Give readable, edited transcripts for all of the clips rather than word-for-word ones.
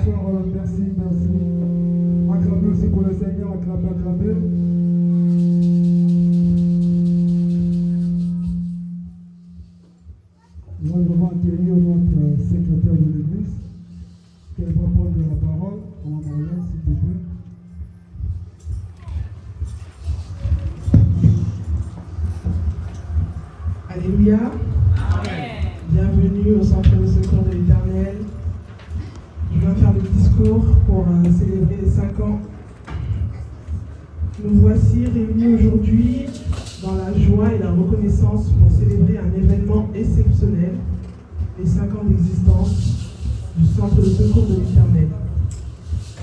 soir, merci. Acclamez aussi pour le Seigneur, acclamez. Nous allons accueillir notre secrétaire de l'église, qu'elle va prendre la parole. On va vous remercier, s'il vous plaît. Alléluia. Amen. Bienvenue au centre de secours de l'Éternel. Je viens faire le discours pour célébrer les 5 ans. Nous voici réunis aujourd'hui dans la joie et la reconnaissance pour célébrer un événement exceptionnel, les 5 ans d'existence du centre de secours de l'Éternel.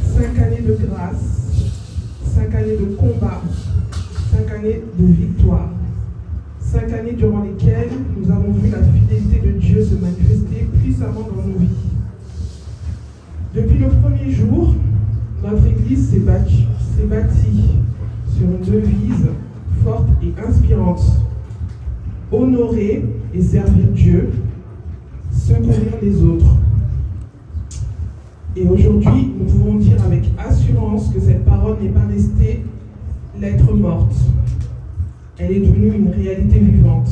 5 années de grâce, 5 années de combat, 5 années de victoire. 5 années durant lesquelles nous avons vu la fidélité de Dieu se manifester puissamment dans nos vies. Depuis le premier jour, notre Église s'est bâtie sur une devise forte et inspirante. Honorer et servir Dieu, secourir les autres. Et aujourd'hui, nous pouvons dire avec assurance que cette parole n'est pas restée lettre morte. Elle est devenue une réalité vivante.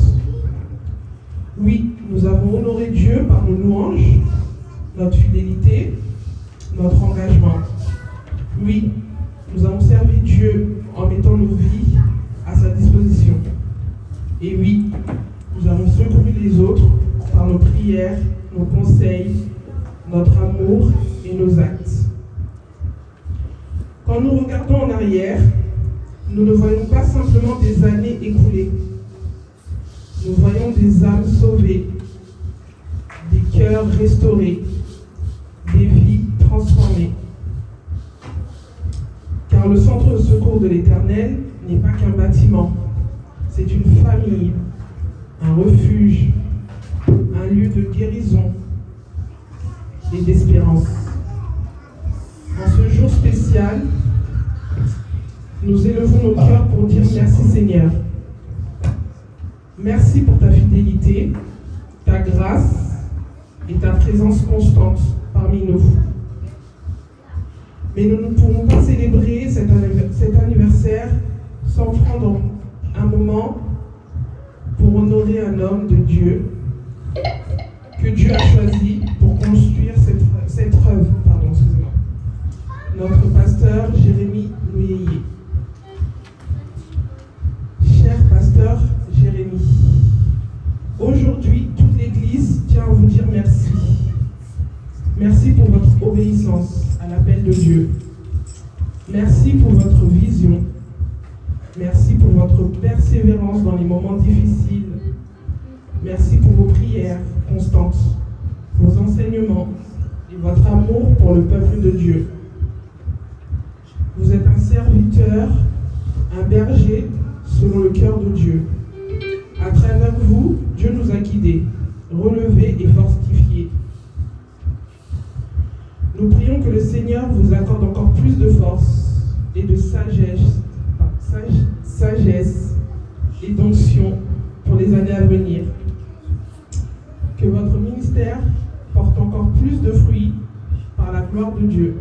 Oui, nous avons honoré Dieu par nos louanges, notre fidélité, notre engagement. Oui, nous avons servi Dieu en mettant nos vies à sa disposition. Et oui, nous avons secouru les autres par nos prières, nos conseils, notre amour et nos actes. Quand nous regardons en arrière, nous ne voyons pas simplement des années écoulées. Nous voyons des âmes sauvées, des cœurs restaurés, des vies transformées. Car le centre de secours de l'Éternel n'est pas qu'un bâtiment. C'est une famille, un refuge, un lieu de guérison et d'espérance. En ce jour spécial, nous élevons nos cœurs pour dire merci Seigneur. Merci pour ta fidélité, ta grâce et ta présence constante parmi nous. Mais nous ne pourrons pas célébrer cet anniversaire sans prendre un moment pour honorer un homme de Dieu que Dieu a choisi pour construire cette œuvre. Notre pasteur Jérémy Louillet. Cher pasteur Jérémy, aujourd'hui, toute l'Église tient à vous dire merci. Merci pour votre obéissance à l'appel de Dieu. Merci pour votre vision. Merci pour votre persévérance dans les moments difficiles. Merci pour vos prières constantes, vos enseignements et votre amour pour le peuple de Dieu. Vous êtes un serviteur, un berger selon le cœur de Dieu. À travers vous, Dieu nous a guidés, relevés et fortifiés. Nous prions que le Seigneur vous accorde encore plus de force et de sagesse et d'onction pour les années à venir. Que votre ministère porte encore plus de fruits par la gloire de Dieu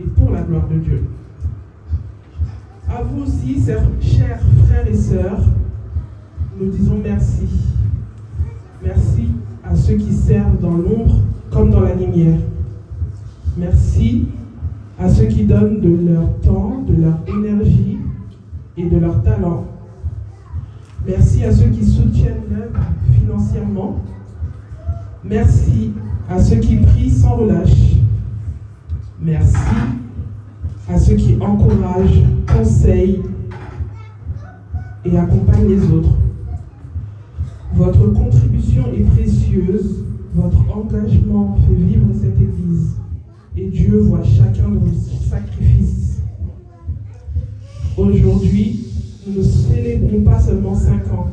et pour la gloire de Dieu. À vous aussi, chers frères et sœurs, nous disons merci. Merci à ceux qui servent dans l'ombre comme dans la lumière. Merci à ceux qui donnent de leur temps, de leur énergie et de leur talent. Merci à ceux qui soutiennent l'œuvre financièrement. Merci à ceux qui prient sans relâche. Merci à ceux qui encouragent, conseillent et accompagnent les autres. Votre contribution est précieuse, votre engagement fait vivre cette Église et Dieu voit chacun de vos sacrifices. Aujourd'hui, nous ne célébrons pas seulement 5 ans,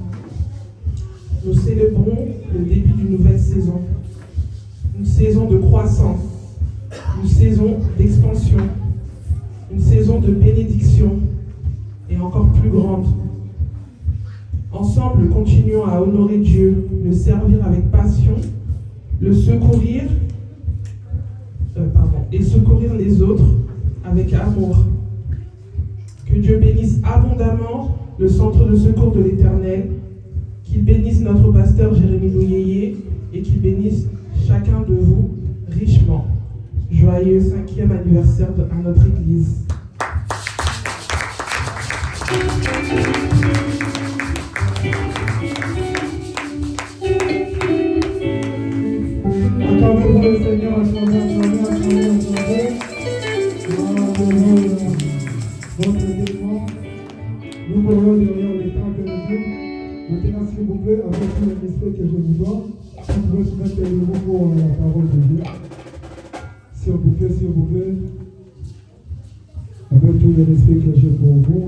nous célébrons le début d'une nouvelle saison, une saison de croissance, une saison d'expansion, une saison de bénédiction et encore plus grande. Ensemble, continuons à honorer Dieu, le servir avec passion, le secourir, et secourir les autres avec amour. Que Dieu bénisse abondamment le centre de secours de l'Éternel, qu'il bénisse notre pasteur Jérémy Louyeye et qu'il bénisse chacun de vous richement. Joyeux 5e anniversaire à notre Église. Acclamez-vous le Seigneur, acclamez. Votre événement, nous courons derrière les temps que nous vivons. Maintenant, s'il vous plaît, avec tout le respect que je vous donne, vous pouvez se mettre debout pour la parole de Dieu. S'il vous plaît, avec tout le respect que j'ai pour vous.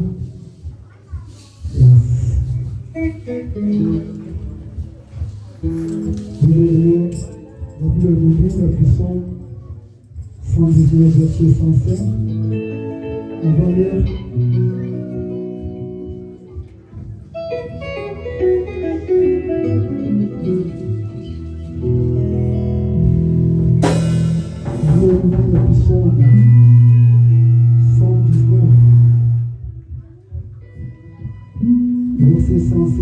Vous allez remplir le livre, la puissance 119, verset 105. On va lire. La puissance 119, verset 105.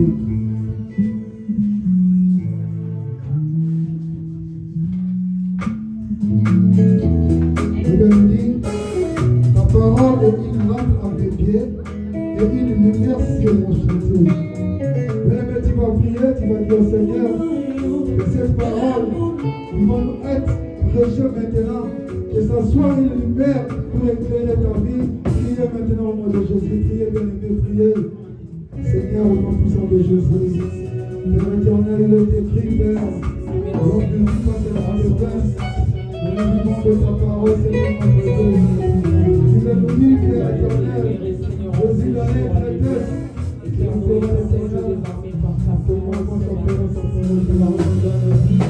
Ta parole est une lampe à mes pieds et une lumière sur mon chantier. Bien-aimé, tu vas prier, tu vas dire au Seigneur que ces paroles vont être rejetées maintenant, que ça soit une lumière pour éclairer ta vie. Priez maintenant au nom de Jésus, priez, bien-aimé, priez. Seigneur, au nom puissant de Jésus, Père éternel, il est écrit, Père, alors que nous passons à l'épreuve. Nous vivons de ta parole, Seigneur, notre Dieu. Tu veux nous dire, Père éternel, Jésus l'année traiteuse, et qui en fera le Seigneur, par sa force, sa parole, de la vie,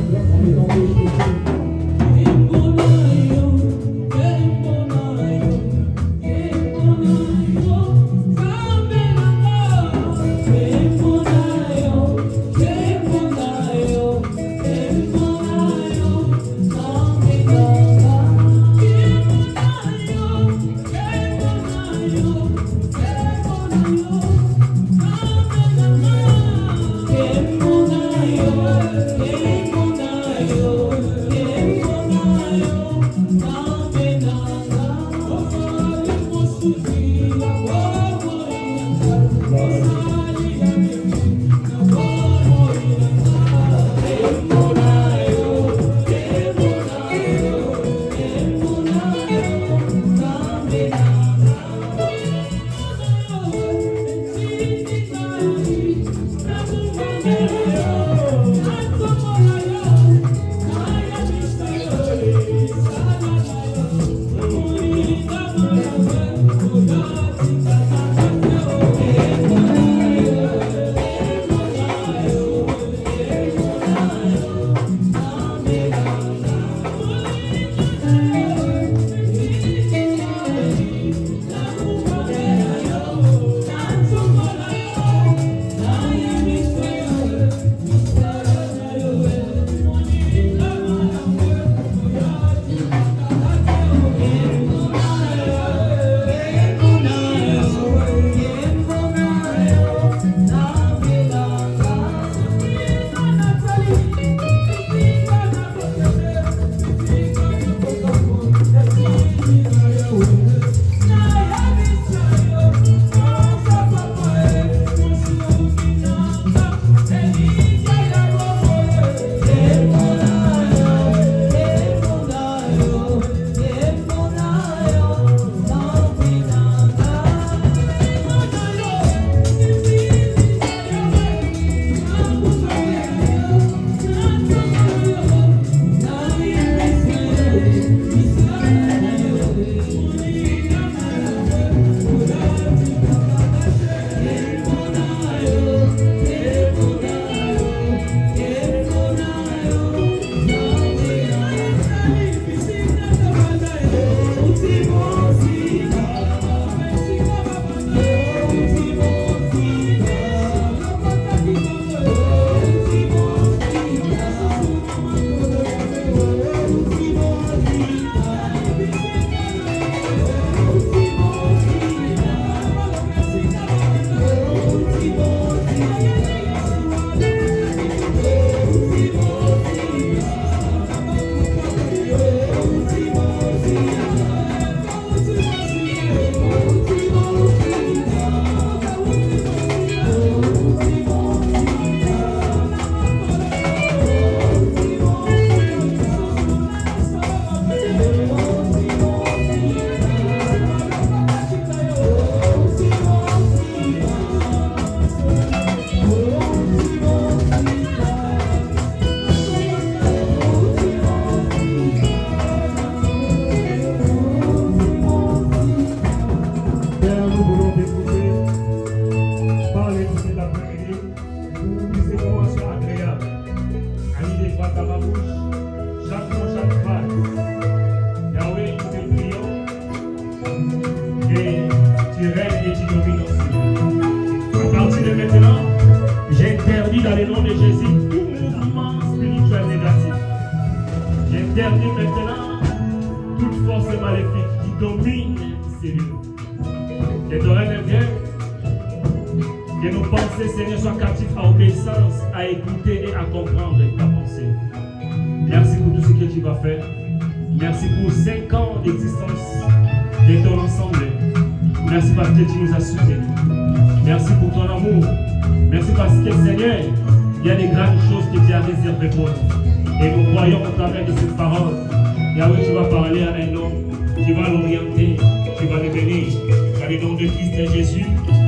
le nom de Jésus, tout mouvement spirituel négatif. J'interdis maintenant toute force maléfique qui domine ces lieux. Et dorénavant, que nos pensées, Seigneur, soient captives à obéissance, à écouter et à comprendre ta pensée. Merci pour tout ce que tu vas faire. Merci pour 5 ans d'existence de ton ensemble. Merci parce que tu nous as soutenus. Merci pour ton amour. Merci parce que, Seigneur, il y a des grandes choses que tu as réservées pour nous. Et nous croyons au travers de cette parole. Yahweh, tu vas parler à un homme, tu vas l'orienter, tu vas le bénir. Dans le nom de Christ Jésus,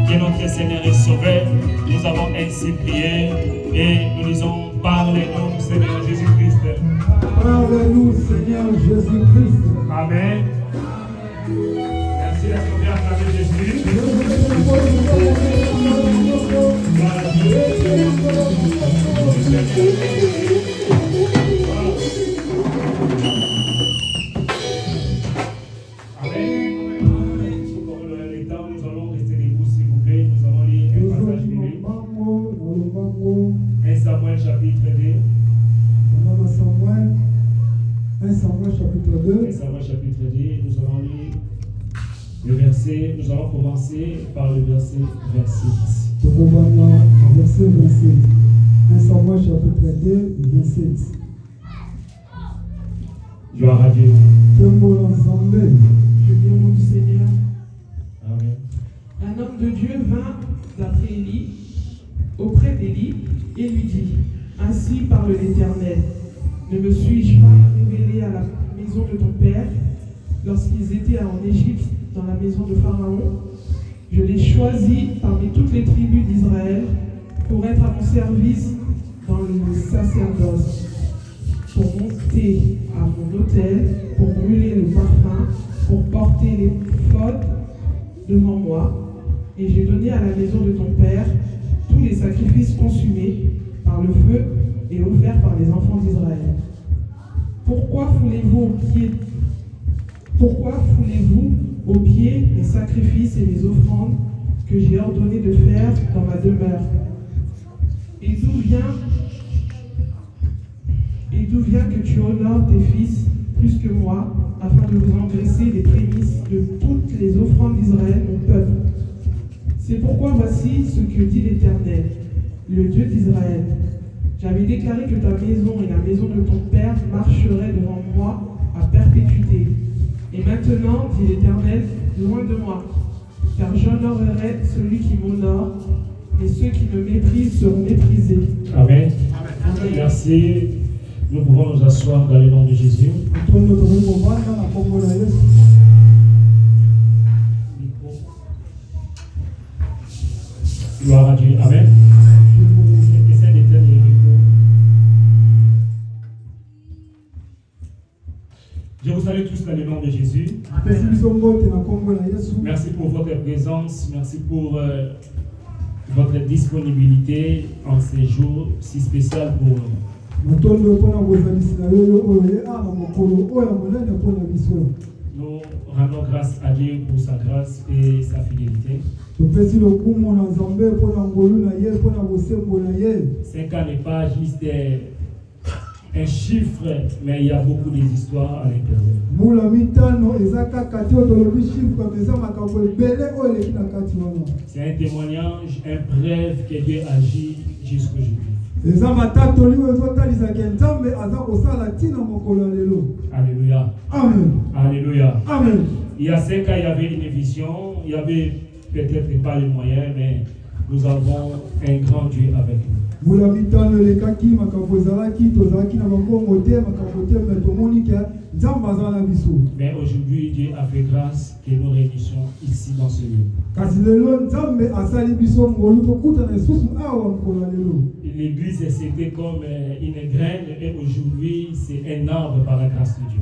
qui est notre Seigneur et Sauveur, nous avons ainsi prié et nous disons, parlez-nous, Seigneur Jésus-Christ. Parle-nous, Seigneur Jésus-Christ. Amen. Merci d'être sauvé à travers Jésus. Gloire à Dieu. Amen. Comme le temps, nous allons rester debout, s'il vous plaît. Nous allons lire un passage biblique. 1 Samuel chapitre 2. 1 Samuel chapitre 2. 1 Samuel chapitre 2. Nous allons lire le verset. Nous allons commencer par le verset 27. Verset 27. 1 Samuel chapitre 2, 27. Gloire à Dieu. Je lis au nom du Seigneur. Amen. Un homme de Dieu vint d'après Élie, auprès d'Élie, et lui dit, ainsi parle l'Éternel, ne me suis-je pas révélé à la maison de ton père lorsqu'ils étaient en Égypte, dans la maison de Pharaon? Je l'ai choisi parmi toutes les tribus d'Israël pour être à mon service dans le sacerdoce, pour monter à mon autel, pour brûler le parfum, pour porter les fautes devant moi. Et j'ai donné à la maison de ton père tous les sacrifices consumés par le feu et offerts par les enfants d'Israël. Pourquoi foulez-vous aux pieds mes sacrifices et mes offrandes que j'ai ordonné de faire dans ma demeure? Et d'où vient que tu honores tes fils plus que moi, afin de vous engraisser les prémices de toutes les offrandes d'Israël, mon peuple? C'est pourquoi voici ce que dit l'Éternel, le Dieu d'Israël. J'avais déclaré que ta maison et la maison de ton père marcheraient devant moi à perpétuité. Et maintenant, dit l'Éternel, loin de moi, car j'honorerai celui qui m'honore, et ceux qui me méprisent seront méprisés. Amen. Amen. Merci. Nous pouvons nous asseoir dans le nom de Jésus. Gloire à Dieu. Amen. Essaie d'éteindre le micro. Je vous salue tous dans le nom de Jésus. Merci pour votre présence. Merci pour votre disponibilité en ces jours si spéciaux pour nous. Nous rendons grâce à Dieu pour sa grâce et sa fidélité. 5 ans n'est pas juste un chiffre, mais il y a beaucoup d'histoires à l'intérieur. C'est un témoignage, un preuve que Dieu agit jusqu'aujourd'hui. Alléluia. Amen. Alléluia. Amen. Il y a 5 ans, il y avait une vision, il y avait peut-être pas les moyens, mais nous avons un grand Dieu avec nous. Mais aujourd'hui, Dieu a fait grâce que nous réunissions ici dans ce lieu. L'église, c'était comme une graine et aujourd'hui, c'est un arbre par la grâce de Dieu.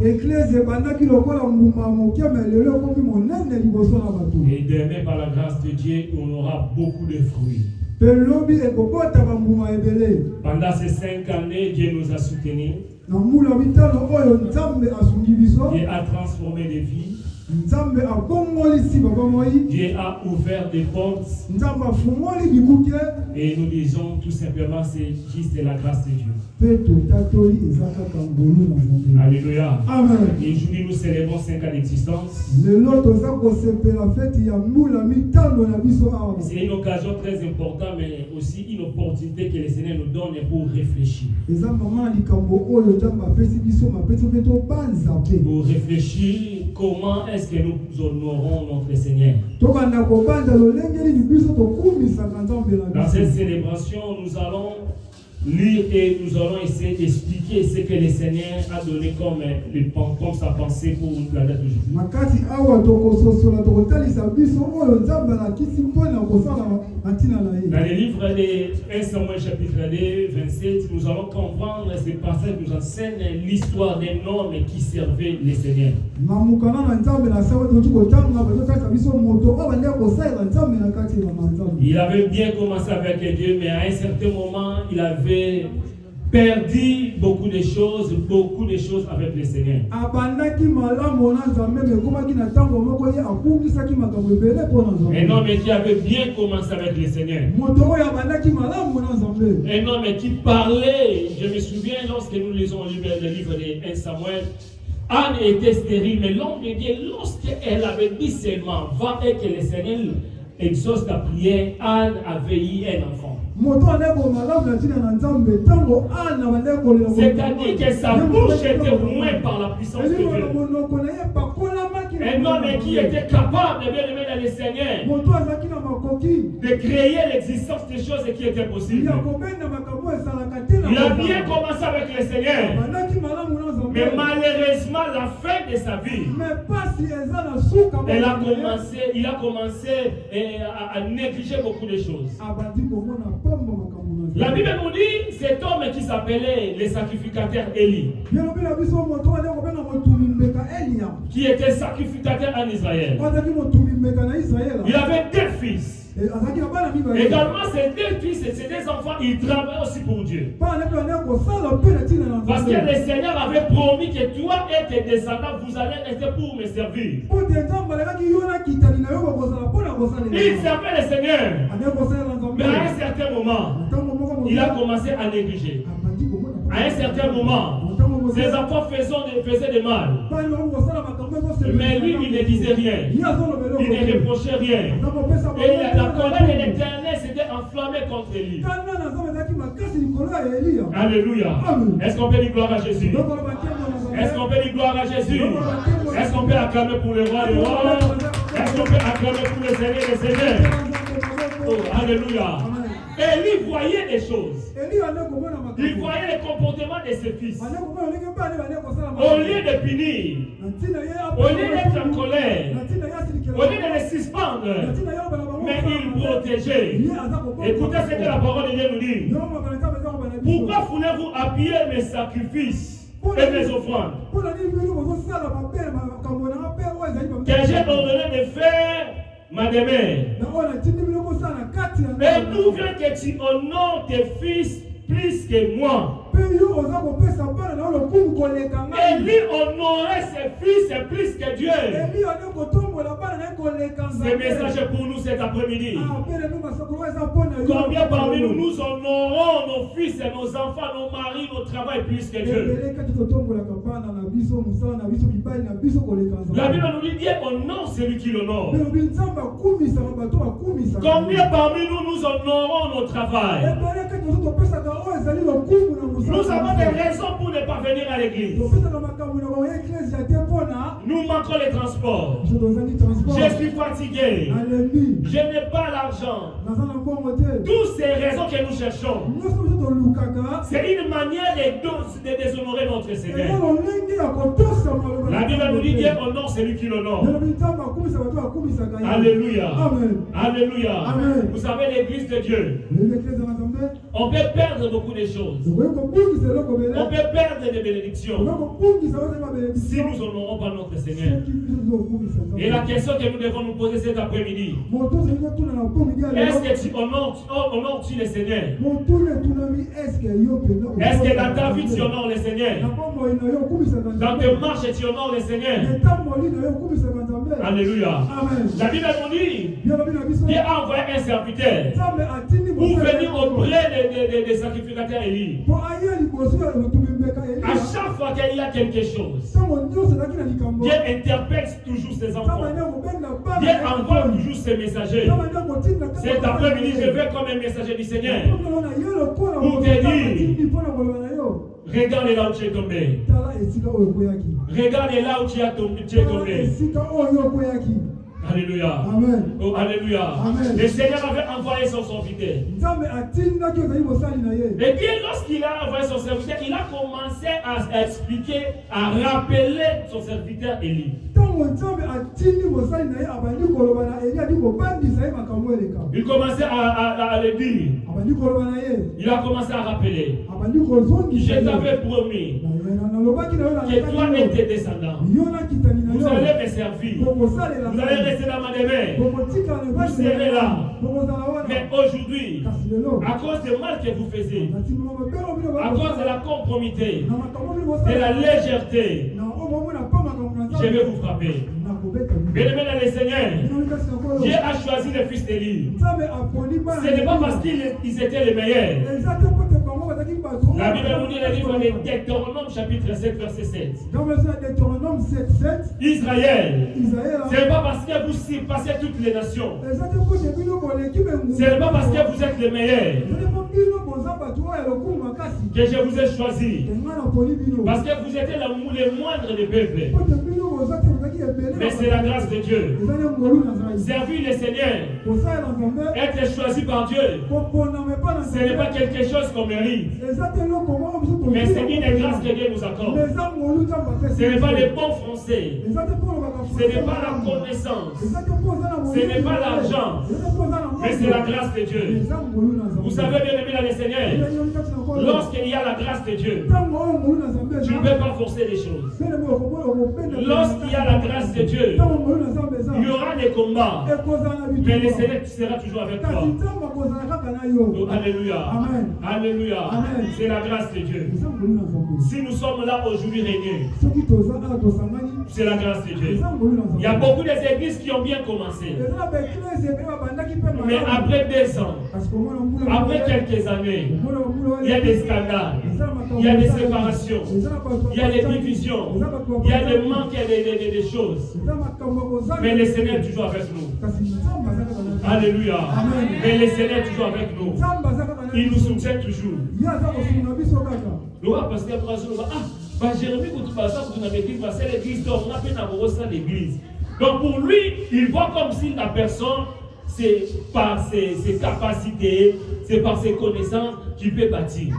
Et demain, par la grâce de Dieu, on aura beaucoup de fruits. Pendant ces 5 années, Dieu nous a soutenus. Dieu a transformé des vies. Nzambe abongoli si baba moi. Dieu a ouvert des portes. Nzambe afungoli bikuke. Et nous disons tout simplement, c'est juste la grâce de Dieu. Peto tatoli ezaka kangolu na Nzambe. Alléluia. Amen. Et aujourd'hui, nous célébrons 5 ans d'existence. Le lot toza ko sepela fête ya mbula mitano na biso awa. C'est une occasion très importante, mais aussi une opportunité que le Seigneur nous donne pour réfléchir. Eza mama likambo oyo Nzambe apesi biso mapesi pe to banza pe. Pour réfléchir comment est-ce que nous honorons notre Seigneur. Tokanda ko banza lolengeli ni biso to kumisa Nzambe na biso. Dans cette célébration, nous allons lire et nous allons essayer d'expliquer ce que le Seigneur a donné comme sa pensée pour la date d'aujourd'hui. Makati awa tokososola tokotalisa biso oyo Nzambe alakisi mpona kosala matina na ye. Dans le livre de 1 Samuel chapitre 2, 27, nous allons comprendre ce passage qui nous enseigne l'histoire d'un homme qui servait le Seigneur. Mamukana na Nzambe na sawa tokotanga bazotalisa biso moto oyo bande kosala Nzambe na kati ya Nzambe. Il avait bien commencé avec Dieu, mais à un certain moment, il avait perdu beaucoup de choses avec le Seigneur. Un homme qui avait bien commencé avec le Seigneur. Un homme qui parlait. Je me souviens lorsque nous lisons le livre de 1 Samuel, Anne était stérile, mais l'homme de Dieu, lorsqu'elle avait dit seulement va et que le Seigneur exauce ta prière, Anne avait eu un enfant. C'est-à-dire que sa bouche était rouée par la puissance de Dieu. Un homme qui était capable de bien aimer dans le Seigneur, de créer l'existence des choses qui étaient possibles. Il a bien commencé avec le Seigneur, mais malheureusement la fin de sa vie, il a commencé à négliger beaucoup de choses. La Bible nous dit cet homme qui s'appelait le sacrificateur Élie, qui était sacrificateur en Israël. Il avait 2 fils. Également, ces 2 fils et ces 2 enfants, ils travaillaient aussi pour Dieu. Parce que le Seigneur avait promis que toi et tes descendants, vous allez rester pour me servir. Il servait le Seigneur. Mais à un certain moment, il a commencé à négliger. À un certain moment, ses enfants faisaient de mal. Mais lui, il ne disait rien. Il ne reprochait rien. Et la colère de l'Éternel s'était enflammée contre lui. Alléluia. Est-ce qu'on peut dire gloire à Jésus? Est-ce qu'on peut dire gloire à Jésus? Est-ce qu'on peut acclamer pour le roi des rois? Est-ce qu'on peut acclamer pour le Seigneur des seigneurs? Oh, alléluia. Élie voyait des choses. Il voyait les comportements de ses fils. Au lieu de punir, au lieu d'être en colère, au lieu de les suspendre, mais il protégeait. Écoutez ce que la parole de Dieu nous dit. Pourquoi voulez-vous appuyer mes sacrifices et mes offrandes que j'ai ordonné de faire ma demeure? Mais d'où vient que tu honores tes fils plus que moi? Élie honorait ses fils plus que Dieu. Ce message pour nous cet après-midi. Combien parmi nous nous honorons nos fils et nos enfants, nos maris, nos travail plus que Dieu? La Bible nous dit Dieu honore celui qui l'honore. Combien parmi nous nous honorons nos travail? Nous avons des raisons pour ne pas venir à l'église. Nous manquons les transports. Je suis fatigué. Je n'ai pas l'argent. Toutes ces raisons que nous cherchons, c'est une manière de déshonorer notre Seigneur. La Bible nous dit Dieu honore celui qui l'honore. Alléluia. Alléluia. Vous savez l'église de Dieu. On peut perdre beaucoup de choses. On peut perdre des bénédictions si nous n'honorons pas notre Seigneur. Et la question que nous devons nous poser cet après-midi, est-ce que tu honores-tu le Seigneur? Est-ce que dans ta vie tu honores le Seigneur? Dans tes marches tu honores le Seigneur? Alléluia. La Bible nous dit, Dieu a envoyé un serviteur pour venir auprès des sacrificateurs Élie. À chaque fois qu'il y a quelque chose, Dieu interpelle toujours ses enfants. Dieu envoie toujours ses messagers. Cet après-midi, je vais comme un messager du Seigneur pour te dire, regarde là où tu es tombé. Regarde là où tu es tombé. Alléluia. Amen. Oh, alléluia. Amen. Le Seigneur avait envoyé son serviteur. Et bien, lorsqu'il a envoyé son serviteur, il a commencé à expliquer, à rappeler son serviteur Élie. Il commençait à le dire. Il a commencé à rappeler. Je t'avais promis que toi et tes descendants, vous allez me servir. Vous allez rester dans ma demeure. Vous serez là. Mais aujourd'hui, à cause du mal que vous faisiez, à cause de la compromission, de la légèreté, je vais vous frapper. Bien-aimé dans le Seigneur, Dieu a choisi le fils d'Élie. Ce n'est pas parce qu'ils étaient les meilleurs. La Bible nous dit dans le livre de Deutéronome chapitre 7 verset 7. Israël, ce n'est pas parce que vous surpassez toutes les nations. Ce n'est pas parce que vous êtes les meilleurs que je vous ai choisi. Parce que vous êtes les moindres des peuples. Mais c'est la grâce de Dieu. Servir le Seigneur, être choisi par Dieu, ce n'est pas quelque chose qu'on mérite. Mais c'est une grâce que Dieu nous accorde. Ce n'est pas les bons français. Ce n'est pas la connaissance. Ce n'est pas l'argent. Mais c'est la grâce de Dieu. Vous savez bien aimé dans le Seigneur, lorsqu'il y a la grâce de Dieu, tu ne peux pas forcer les choses. Lorsqu'il y a la grâce de Dieu, il y aura des combats. Mais le Seigneur sera toujours avec toi. Oh, alléluia. Alléluia. C'est la grâce de Dieu. Si nous sommes là aujourd'hui réunis, c'est la grâce de Dieu. Il y a beaucoup d'églises qui ont bien commencé. Mais après 2 ans, après quelques années, il y a des scandales, il y a des séparations, il y a des divisions, il y a des manques et des choses. Mais le Seigneur est toujours avec nous. Alléluia. Mais le Seigneur est toujours avec nous. Il nous soutient toujours. Parce que Jérémie, quand tu passes dans l'église, c'est l'église, on appelle l'église. Donc pour lui, il voit comme si la personne, c'est par ses capacités, c'est par ses connaissances qu'il peut bâtir.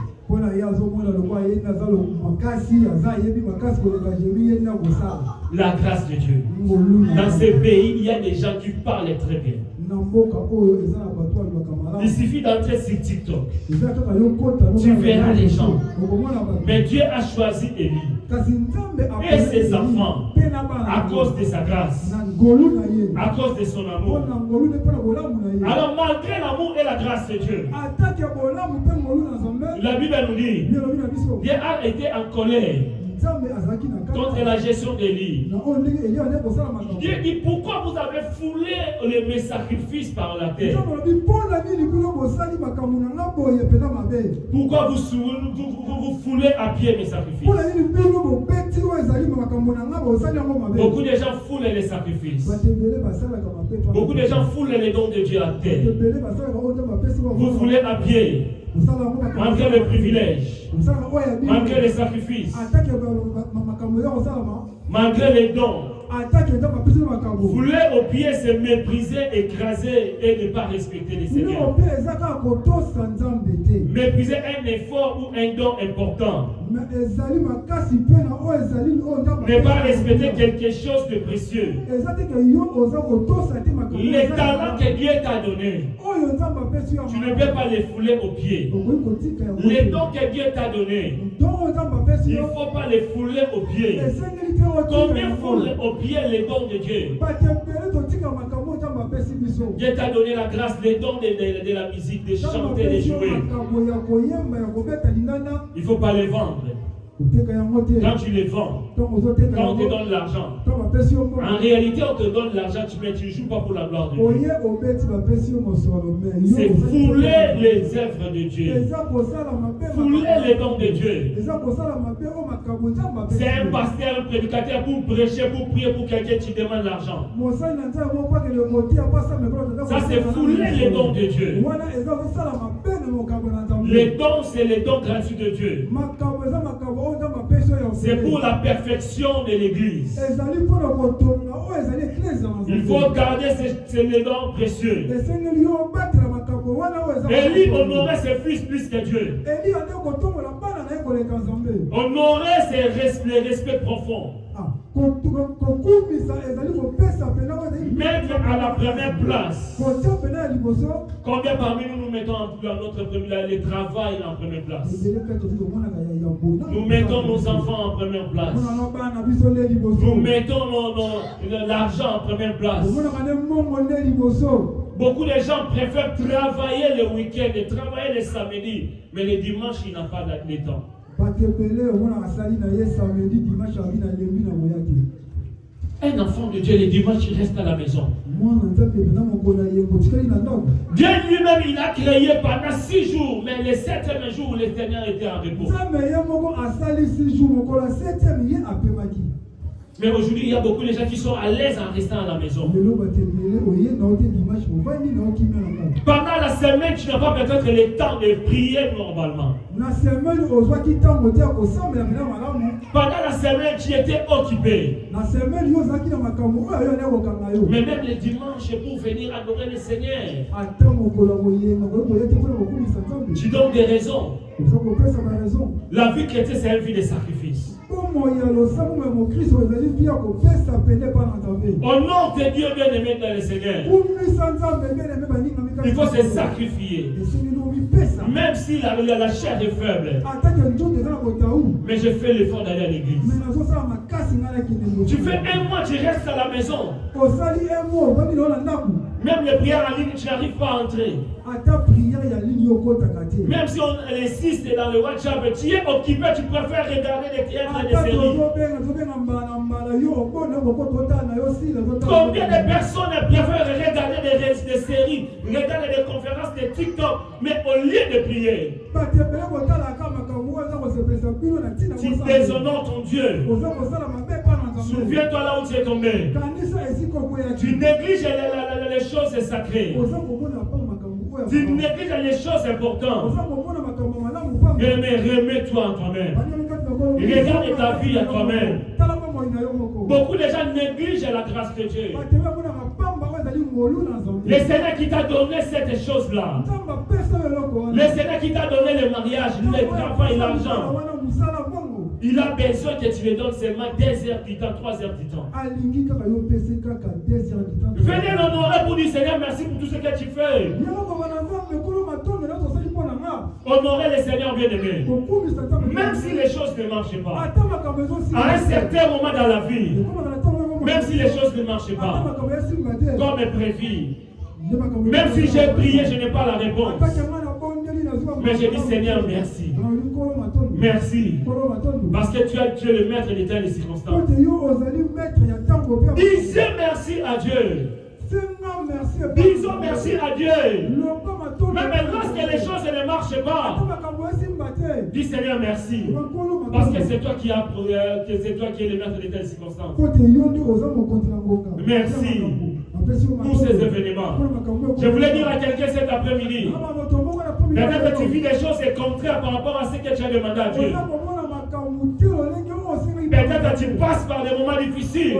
La grâce de Dieu. Dans ces pays, il y a des gens qui parlent très bien. Il suffit d'entrer sur TikTok. Tu verras les gens. Mais Dieu a choisi Élie et ses enfants à cause de sa grâce, à cause de son amour. Alors malgré l'amour et la grâce de Dieu, la Bible nous dit, Dieu a été en colère contre la gestion d'Élie. Dieu dit, pourquoi vous avez foulé mes sacrifices par la terre? Pourquoi vous foulez à pied mes sacrifices? Beaucoup de gens foulent les sacrifices. Beaucoup de gens foulent les dons de Dieu à terre. Vous foulez à pied. Malgré le privilège, malgré les sacrifices, malgré les dons, Fouler aux pieds, c'est mépriser, écraser et ne pas respecter les seigneurs. Mépriser un effort ou un don important. Ne pas respecter quelque chose de précieux. Les talents que Dieu t'a donnés, tu ne peux pas les fouler aux pieds. Les dons que Dieu t'a donnés, il ne faut pas les fouler aux pieds. Combien foule aux pieds les dons de Dieu? Dieu t'a donné la grâce, les dons de la musique, de chanter, de jouer. Il ne faut pas les vendre. Quand tu les vends, quand on te donne l'argent, en réalité on te donne l'argent, mais tu ne joues pas pour la gloire de Dieu. C'est fouler les œuvres de Dieu, fouler les dons de Dieu. C'est un pasteur, un prédicateur pour prêcher, pour prier pour quelqu'un qui demande l'argent. Ça c'est fouler les dons de Dieu. Les dons, c'est les dons gratuits de Dieu. C'est pour la perfection de l'église. Il faut garder ces dons précieux. Élie honorait ses fils plus que Dieu. Honorer les respects profonds. Mettre à la première place. Combien parmi nous mettons le travail en première place? Nous mettons nos enfants en première place. Nous mettons l'argent en première place. Beaucoup de gens préfèrent travailler le week-end et travailler le samedi, mais le dimanche, il n'a pas de temps. Un enfant de Dieu, le dimanche, il reste à la maison. Dieu lui-même, il a créé pendant 6 jours, mais le 7e jour, le Seigneur était en repos. Mais aujourd'hui, il y a beaucoup de gens qui sont à l'aise en restant à la maison. Pendant la semaine, tu n'as pas peut-être le temps de prier normalement. Pendant la semaine, tu étais occupé. Mais même le dimanche, pour venir adorer le Seigneur, tu donnes des raisons. La vie chrétienne, c'est une vie de sacrifice. Au nom de Dieu bien-aimé dans le Seigneur, il faut se sacrifier. Même si la chair est faible. Mais je fais l'effort d'aller à l'église. Tu fais 1 mois, tu restes à la maison. Même les prières en ligne, tu n'arrives pas à entrer. Même si on insiste dans le WhatsApp, tu es occupé, tu préfères regarder des théâtres et des séries. Combien de personnes préfèrent regarder des séries, regarder des conférences de TikTok, mais au lieu de prier? Tu déshonores ton Dieu. Souviens-toi là où tu es tombé. Tu négliges les choses sacrées. Tu négliges les choses importantes. Mais remets-toi en toi-même. Regarde ta vie à toi-même. Beaucoup de gens négligent la grâce de Dieu. Le Seigneur qui t'a donné cette chose-là. Le Seigneur qui t'a donné le mariage, le travail, l'argent. Il a besoin que tu lui donnes seulement 2 heures du temps, 3 heures du temps. Venez l'honorer pour dire Seigneur, merci pour tout ce que tu fais. Honorer le Seigneur bien-aimé. Même si les choses ne marchent pas. À un certain moment dans la vie, même si les choses ne marchent pas, comme prévu, même si j'ai prié, je n'ai pas la réponse. Mais je dis Seigneur, merci. Merci. Parce que tu es le maître des temps et des circonstances. Disons merci à Dieu. Disons merci à Dieu. Même lorsque les choses ne marchent pas, dis Seigneur merci. Parce que c'est toi qui es le maître des temps et des circonstances. Merci pour ces événements. Je voulais dire à quelqu'un cet après-midi, peut-être que tu vis des choses contraires par rapport à ce que tu as demandé à Dieu. Peut-être tu passes par des moments difficiles.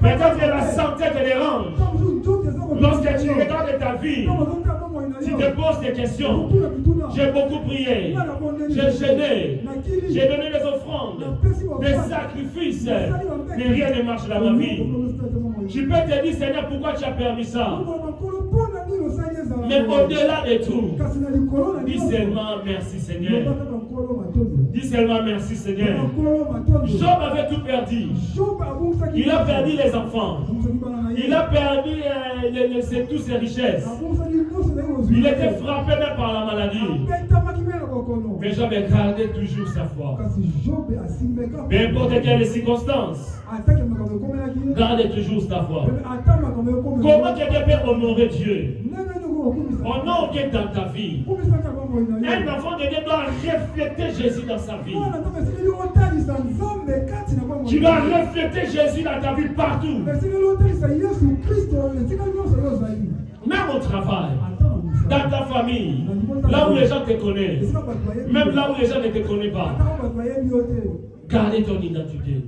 Peut-être que la santé te dérange. Lorsque tu regardes ta vie, tu te poses des questions. J'ai beaucoup prié. J'ai gêné. J'ai donné des offrandes, des sacrifices. Mais rien ne marche dans ma vie. Je peux te dire, Seigneur, pourquoi tu as permis ça? Mais au-delà de tout, dis seulement merci, Seigneur. Dis seulement merci, Seigneur. Job avait tout perdu. Il a perdu les enfants. Il a perdu toutes ses richesses. Il était frappé même par la maladie. Mais Job a gardé toujours sa foi. Mais n'importe quelle circonstance, garde toujours sa foi. Comment quelqu'un peut honorer Dieu? Honore Dieu dans ta vie. Un enfant de Dieu doit refléter Jésus dans sa vie. Tu dois refléter Jésus dans ta vie partout. Même au travail, dans ta famille, là où les gens te connaissent, même là où les gens ne te connaissent pas. Gardez ton identité.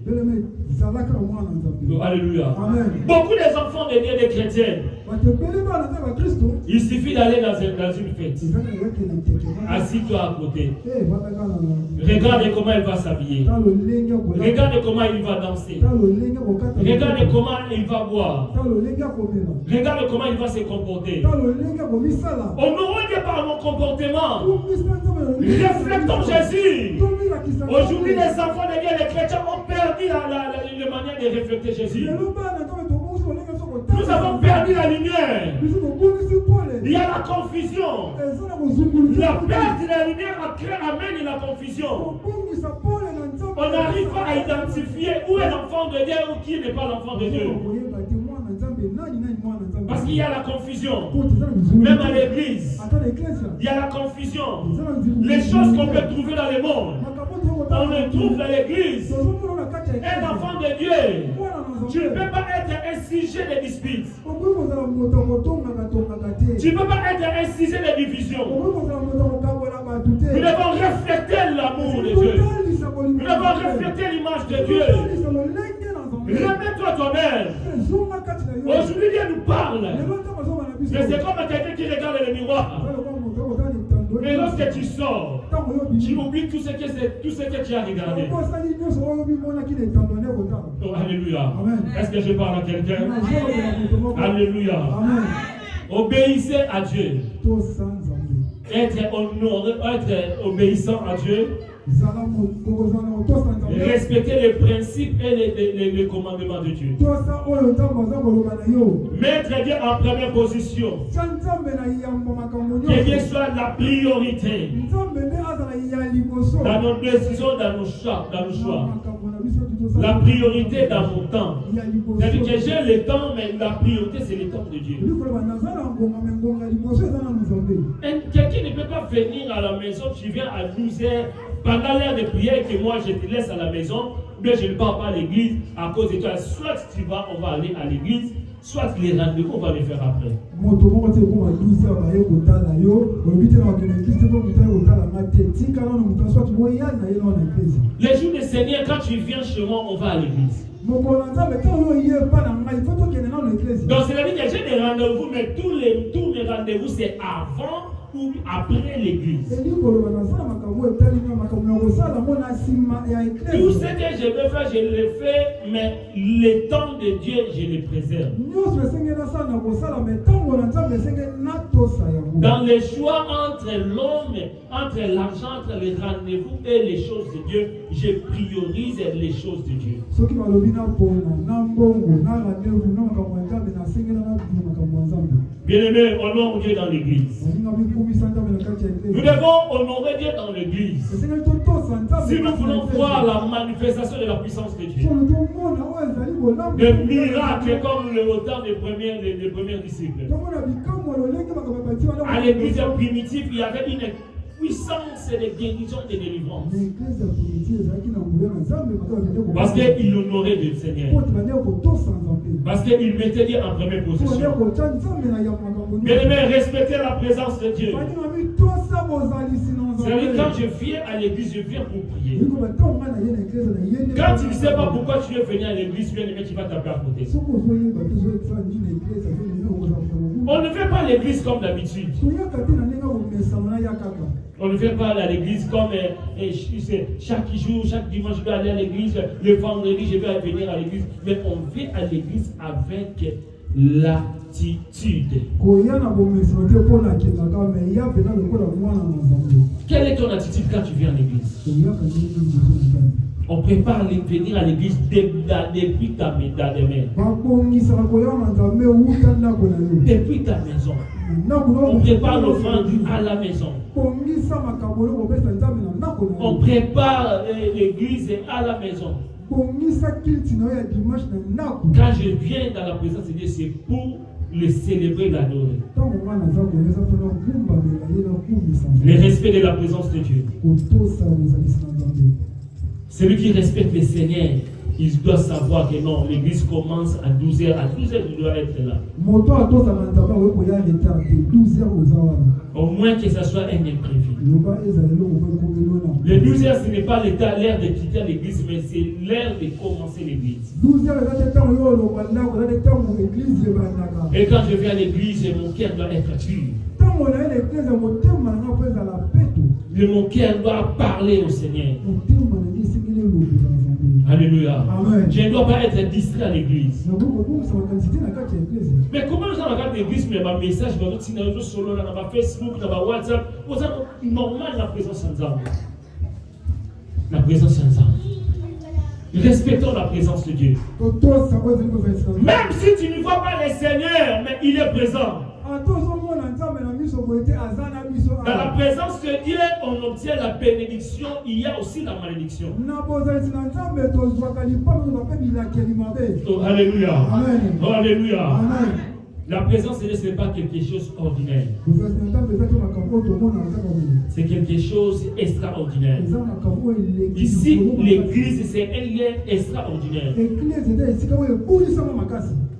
Alléluia. Beaucoup des enfants de Dieu, des chrétiens, il suffit d'aller dans une fête. Assis-toi à côté. Regarde comment il va s'habiller. Regarde comment il va danser. Regarde comment il va boire. Regarde comment il va se comporter. Honorons Dieu par mon comportement. Reflectons Jésus. Aujourd'hui, les enfants de Dieu, les chrétiens ont perdu la manière de refléter Jésus. Nous avons perdu la lumière. Il y a la confusion. La perte de la lumière amène la confusion. On n'arrive pas à identifier où est l'enfant de Dieu ou qui n'est pas l'enfant de Dieu. Parce qu'il y a la confusion. Même à l'église, il y a la confusion. Les choses qu'on peut trouver dans le monde, on les trouve dans l'église. Un enfant de Dieu, tu ne peux pas être un sujet de dispute. Tu ne peux pas être un sujet de division. Nous devons refléter l'amour de Dieu. Nous devons refléter l'image de Dieu. Remets-toi toi-même. Aujourd'hui, Dieu nous parle. Mais c'est comme quelqu'un qui regarde le miroir. Mais lorsque tu sors, tu oublies tout ce que tu as regardé. Oh, alléluia. Est-ce que je parle à quelqu'un? Alléluia. Obéissez à Dieu. Être honoré, être obéissant à Dieu. Respecter les principes et les commandements de Dieu. Mettre Dieu en première position. Que Dieu soit la priorité dans nos décisions, dans nos choix. La priorité dans mon temps. C'est-à-dire que j'ai le temps, mais la priorité c'est le temps de Dieu. Quelqu'un ne peut pas venir à la maison, tu viens à 12h. Pendant l'heure de prière que moi je te laisse à la maison, mais je ne pars pas à l'église à cause de toi. Soit tu vas, on va aller à l'église, soit les rendez-vous, on va les faire après. Les jours du Seigneur, quand tu viens chez moi, on va à l'église. Donc c'est-à-dire que j'ai des rendez-vous, mais tous mes rendez-vous c'est avant ou après l'église. Tout ce que je veux faire, je le fais, mais le temps de Dieu, je le préserve. Dans les choix entre l'homme, entre l'argent, entre les rendez-vous et les choses de Dieu, je priorise les choses de Dieu. Bien-aimés, honore Dieu dans l'église. Nous devons honorer Dieu dans l'église. Si nous voulons voir la manifestation de la puissance de Dieu, des miracles comme le temps des premiers disciples. À l'église primitive, il y avait une puissance de guérison et de délivrance. Parce qu'il honorait le Seigneur. Parce qu'il mettait Dieu en première position. Bien-aimés, respectez la présence de Dieu. C'est-à-dire, quand je viens à l'église, je viens pour prier. Quand tu ne sais pas pourquoi tu veux venir à l'église, bien aimé, tu vas taper à côté. On ne fait pas l'église comme d'habitude. On ne fait pas à l'église comme chaque jour, chaque dimanche, je vais aller à l'église, le vendredi, je vais venir à l'église. Mais on vient à l'église avec l'attitude. Quelle est ton attitude quand tu viens à l'église? On prépare venir à l'église depuis ta maison. Depuis ta maison. On prépare l'offrande à la maison. On prépare l'église à la maison. Quand je viens dans la présence de Dieu, c'est pour le célébrer, l'adorer. Le respect de la présence de Dieu. Celui qui respecte le Seigneur, il doit savoir que non, l'église commence à 12h. À 12h, il doit être là. Au moins que ce soit un imprévu. Le 12h, ce n'est pas l'heure de quitter l'église, mais c'est l'heure de commencer l'église. Et quand je viens à l'église, mon cœur doit être pur. Mon cœur doit parler au Seigneur. Alléluia. Amen. Je ne dois pas être distrait à l'église. Mais comment nous allons regarder l'église, mais ma message, ma solo, ma Facebook, ma WhatsApp, c'est normal la présence ensemble. La présence ensemble. Respectons la présence de Dieu. Même si tu ne vois pas le Seigneur, mais il est présent. Dans la présence de Dieu, on obtient la bénédiction, il y a aussi la malédiction. Oh, alléluia. Amen. Oh, alléluia. Amen. La présence de Dieu, ce n'est pas quelque chose d'ordinaire. C'est quelque chose d'extraordinaire. Ici, l'église, c'est un lien extraordinaire.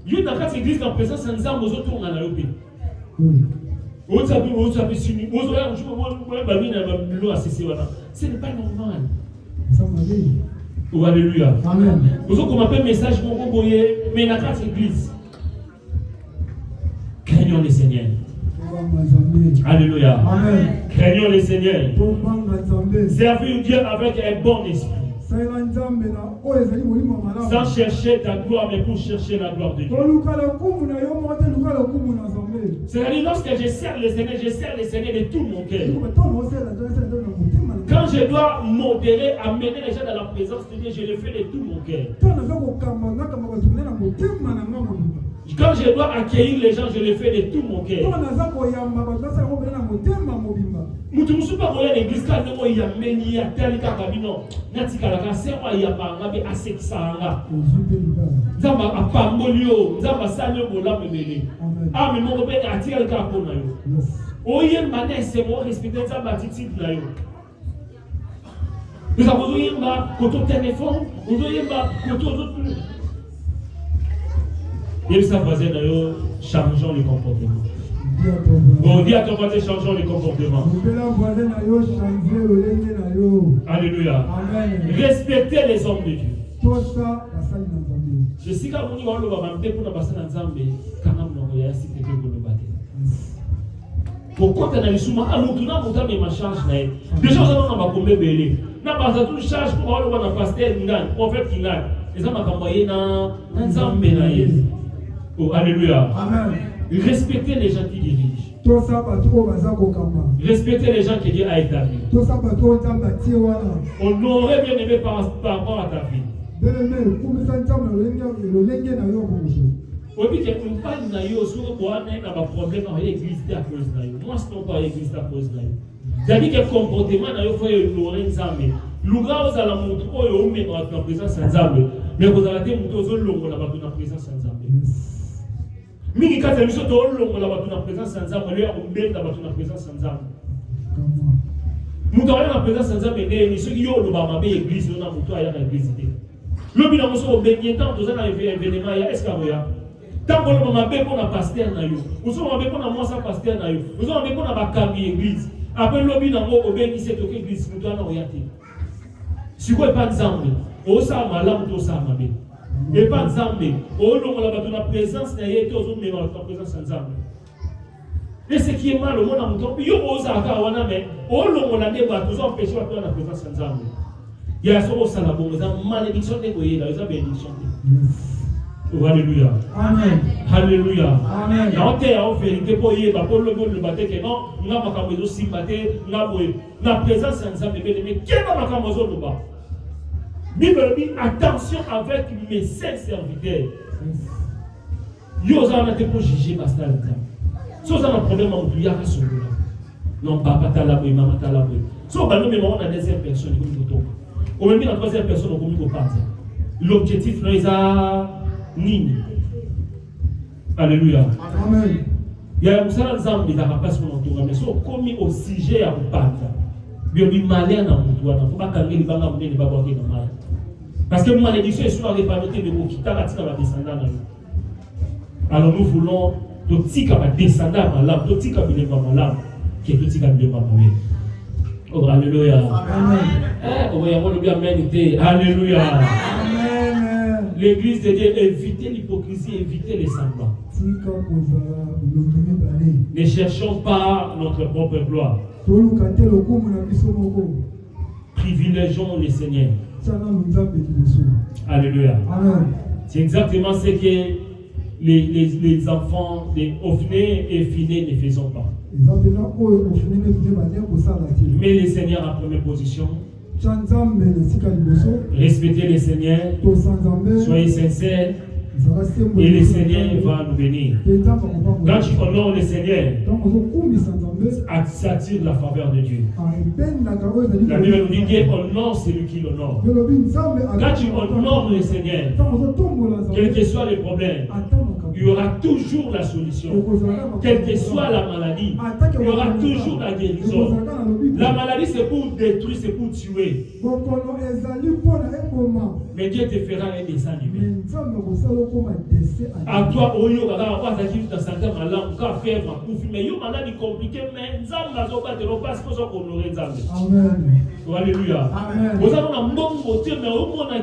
Dieu dans cette église, la présence de Dieu, on a la lobby. Ce n'est pas normal. Oh, alléluia. Amen. Vous avez comme un message, mais dans cette église. Craignons le Seigneur. Alléluia. Amen. Craignons le Seigneur. Servez Dieu avec un bon esprit. Sans chercher ta gloire, mais pour chercher la gloire de Dieu. C'est-à-dire, lorsque je sers le Seigneur de tout mon cœur. Quand je dois modérer, amener les gens dans la présence de Dieu, je le fais de tout mon cœur. Quand je dois accueillir les gens, je le fais de tout mon cœur. Mutumu pas à l'église quand il y a meni à tel kabino natika la kasema ya bangabe asekisanga nzamba apambolio nzamba sanyo bola bebele ah mais mon père atika le kapo na yo oye mané c'est moi respecter nzamba attitude na yo nous avons yimba koto téléphone nous yimba koto et ça voisin na yo changeons le comportement. Bon, dis à ton voisin, changeons les comportements. Alléluia. Amen. Respectez les hommes de Dieu. Je sais quand on y va, on va pour la personne ensemble, quand on a un site de Golobate. Pourquoi tu as dit souvent, alors tu n'as pas de charge. Déjà, on a combien de belé. N'a pas de charge pour aller voir un pasteur, un prophète qui gagne. Les hommes ont envoyé dans ensemble. Oh, alléluia. Amen. Respectez les gens qui dirigent. Respectez les gens que Dieu a établis. On aurait bien aimé par rapport à ta vie. On dit que nous parlons de sur le problème dans l'église à cause de nous. Moi, ce n'est pas l'église à cause de nous. C'est-à-dire que le comportement dans l'église, c'est que nous avons la présence ensemble. Mais vous avez la présence ensemble. Mingi kati ya biso tolongo la batu na présence nzambe le obenda batu na présence nzambe muto na présence nzambe ne soki yo loba mabe église na muto aya na église te lobi na moso obenye tant toza na événement ya est-ce que ya tant ko loba mabe pour na pasteur na yo moso mabe pour na mwasa pasteur na yo moso mabe pour na bakambi église Après lobby dans mon obéi c'est que l'église nous doit orienter. Si quoi pas exemple, au ça malam to ça mabe. Et pas exemple, au long la batona présence na yeto zo me la présence ensemble. Et ce qui est mal au monde en mouton, yo osa ka wana mais au long la débat tous empêcher la présence ensemble. Il y a ce ça la bonne malédiction de goyer là, ça bénédiction. Oh, alléluia. Amen. Alléluia. Amen. Na ote ya vérité pour y ba pour le bon le baté que non, na makambo si baté, na boye, na présence ensemble mais quel na makambo zo ba. Bible dit attention avec mes saints serviteurs. Yo za na te pour juger pasteur ça. So ça un problème en prière à ce là. Non papa ta la boye, maman ta la boye. So ba nous mais on a deuxième personne comme photo. Ou même la troisième personne comme ko parti. L'objectif là nini. Alléluia. Amen. Il y a un seul exemple qui a passé mon tour, mais so commis au sujet à Panta. Bien lui malin dans mon tour, faut pas calmer les bangs ne pas boire dans mal. Parce que malédiction est sur la réparité de vos qui t'a raté la descendant. Alors nous voulons tout petit comme descendant malade, tout petit comme il est malade, qui est tout petit comme il est malade. Oh alléluia. Amen. Eh, on va y avoir le bien méditer. Alléluia. L'église de Dieu, évitez l'hypocrisie, évitez les semblants. Ne cherchons pas notre propre gloire. Privilégions le Seigneur. Alléluia. C'est exactement ce que les enfants des Ophné et Phiné ne faisaient pas. Mais le Seigneur en première position. Respectez le Seigneur, soyez sincères et le Seigneur va nous bénir. Quand tu honores le Seigneur, ça attire la faveur de Dieu. La Bible nous dit Dieu honore celui qui l'honore. Quand tu honores le Seigneur, quel que soit le problème, il y aura toujours la solution. Quelle que soit la maladie, il y aura toujours la guérison. La maladie c'est pour détruire, c'est pour tuer. Mais Dieu te fera un dessein humain. À toi, au lieu de dans certains malades, quand faire ma bouffe, mais il y a maladie compliquée, mais Nzam n'a pas de repas, c'est pour ça qu'on aurait Nzam. Alléluia. Vous avez un bon côté, mais au moins, le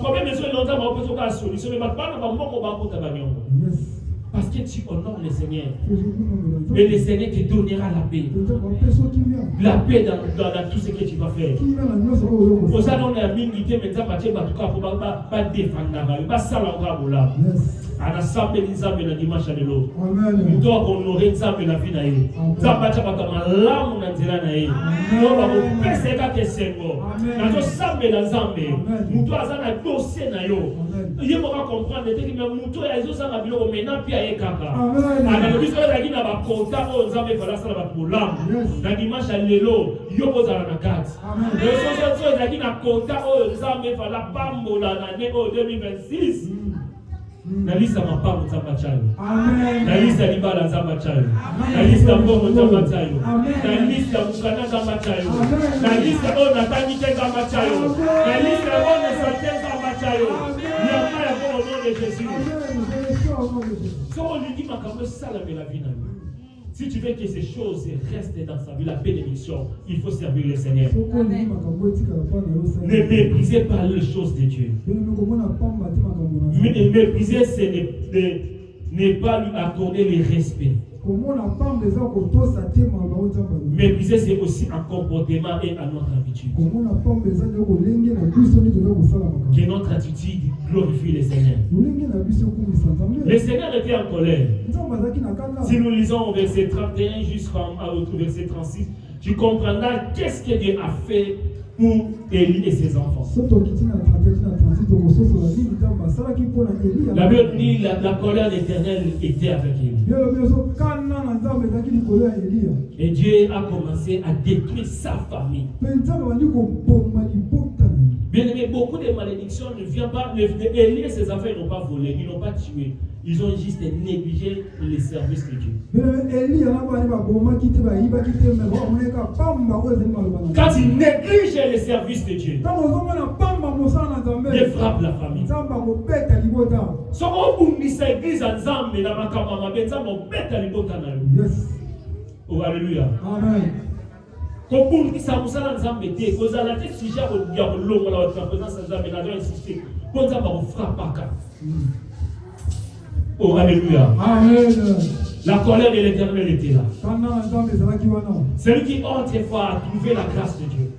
problème est que l'on a pas de solution, mais pas de bon côté. Parce que tu honores le Seigneur. Et le Seigneur te donnera la paix. La paix dans tout ce que tu vas faire. Pour ça, on a mis l'idée, mais ça va pas défendre. Pas ça, on va ana sambe nzambe na dimanche de l'eau. Nous devons honorer nzambe na vie na ye. Nzambe acha bakama lamu na nzela na ye. Nous ba kopeseka ke sengo. Na zo sambe na nzambe. Muto azana dossier na yo. Ye mo ka comprendre te que muto ya zo sanga biloko mena pia ye kaka. Ana biso ya kina ba konta o nzambe fala sala ba lamu. Na dimanche de l'eau yo bozala na kati. Le so ya kina konta o nzambe fala pambola na ne o 2026. Na lista mapamu nzamba chayo. Na lista libala nzamba chayo. Na lista mbongo nzamba chayo. Na lista mukana nzamba chayo. Na lista o natangi te nzamba chayo. Na lista o nesante nzamba chayo. Yama ya kwa au nom de Jésus. So on lui dit makambo sala de la vie na lui. Si tu veux que ces choses restent dans sa vie, la bénédiction, il faut servir le Seigneur. Ne méprisez pas les choses de Dieu. Mais mépriser, c'est ne pas lui accorder le respect. Mépriser, c'est aussi un comportement et à notre habitude. Que notre attitude glorifie le Seigneur. Le Seigneur était en colère. Si nous lisons au verset 31 jusqu'au verset 36, tu comprendras qu'est-ce que Dieu a fait pour Élie et ses enfants. La Bible dit la colère de l'Éternel était avec Élie. Et Dieu a commencé à détruire sa famille. Bien aimé, beaucoup de malédictions ne viennent pas. Élie et ses enfants n'ont pas volé, ils n'ont pas tué. Ils ont juste négligé les services de Dieu. Quand ils négligent les services de Dieu, Dieu frappe la famille. Oh, alléluia. Pour qui ça vous a embêté, vous allez être sujet au diable, la présence de Zambé, n'a insisté. Pour ça, vous frappez pas. Oh, alléluia. Amen. La colère de l'Éternel était là. Celui qui autrefois a trouvé la grâce de Dieu.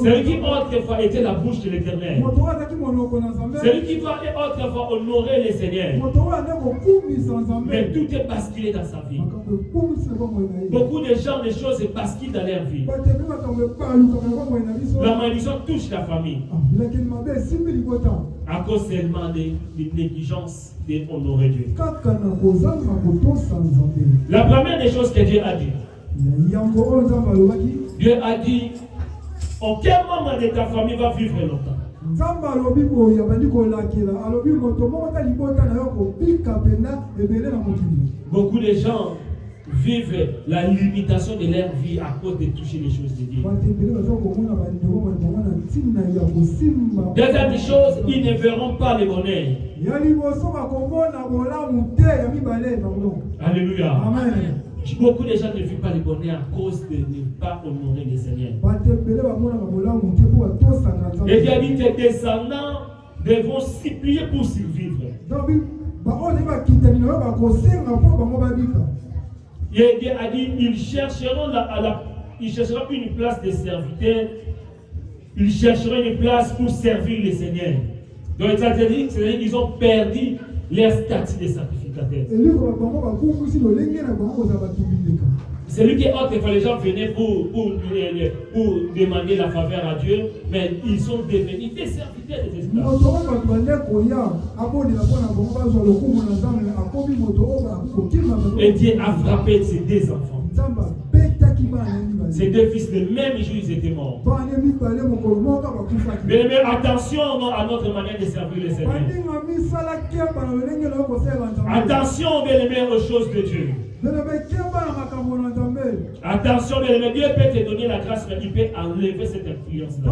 Celui qui autrefois était la bouche de l'Éternel. Celui qui va autrefois honorer les seigneurs. Mais tout est basculé dans sa vie. Beaucoup de gens, des choses basculent dans leur vie. La malédiction touche la famille. À cause seulement de négligence d'honorer Dieu. La première des choses que Dieu a dit. Dieu a dit, aucun membre de ta famille va vivre longtemps. Beaucoup de gens vivent la limitation de leur vie à cause de toucher les choses de Dieu. Deuxième chose, ils ne verront pas le bonheur. Alléluia. Amen. Beaucoup de gens ne vivent pas le bonheur à cause de ne pas honorer les Seigneurs. Et Dieu a dit que tes descendants devront supplier pour survivre. Et Dieu a dit ils chercheront une place de serviteur. Ils chercheront une place pour servir les Seigneurs. Donc c'est-à-dire qu'ils ont perdu leur statut de sacrificateur. Celui qui est autrefois, les gens venaient pour demander la faveur à Dieu, mais ils sont devenus des serviteurs des esclaves. Et Dieu a frappé ses deux enfants. Ces deux fils, le même jour, ils étaient morts. Mais attention à notre manière de servir le Seigneur. Attention, bien-aimés, aux choses de Dieu. Attention, bien-aimés, Dieu peut te donner la grâce, mais il peut enlever cette influence-là.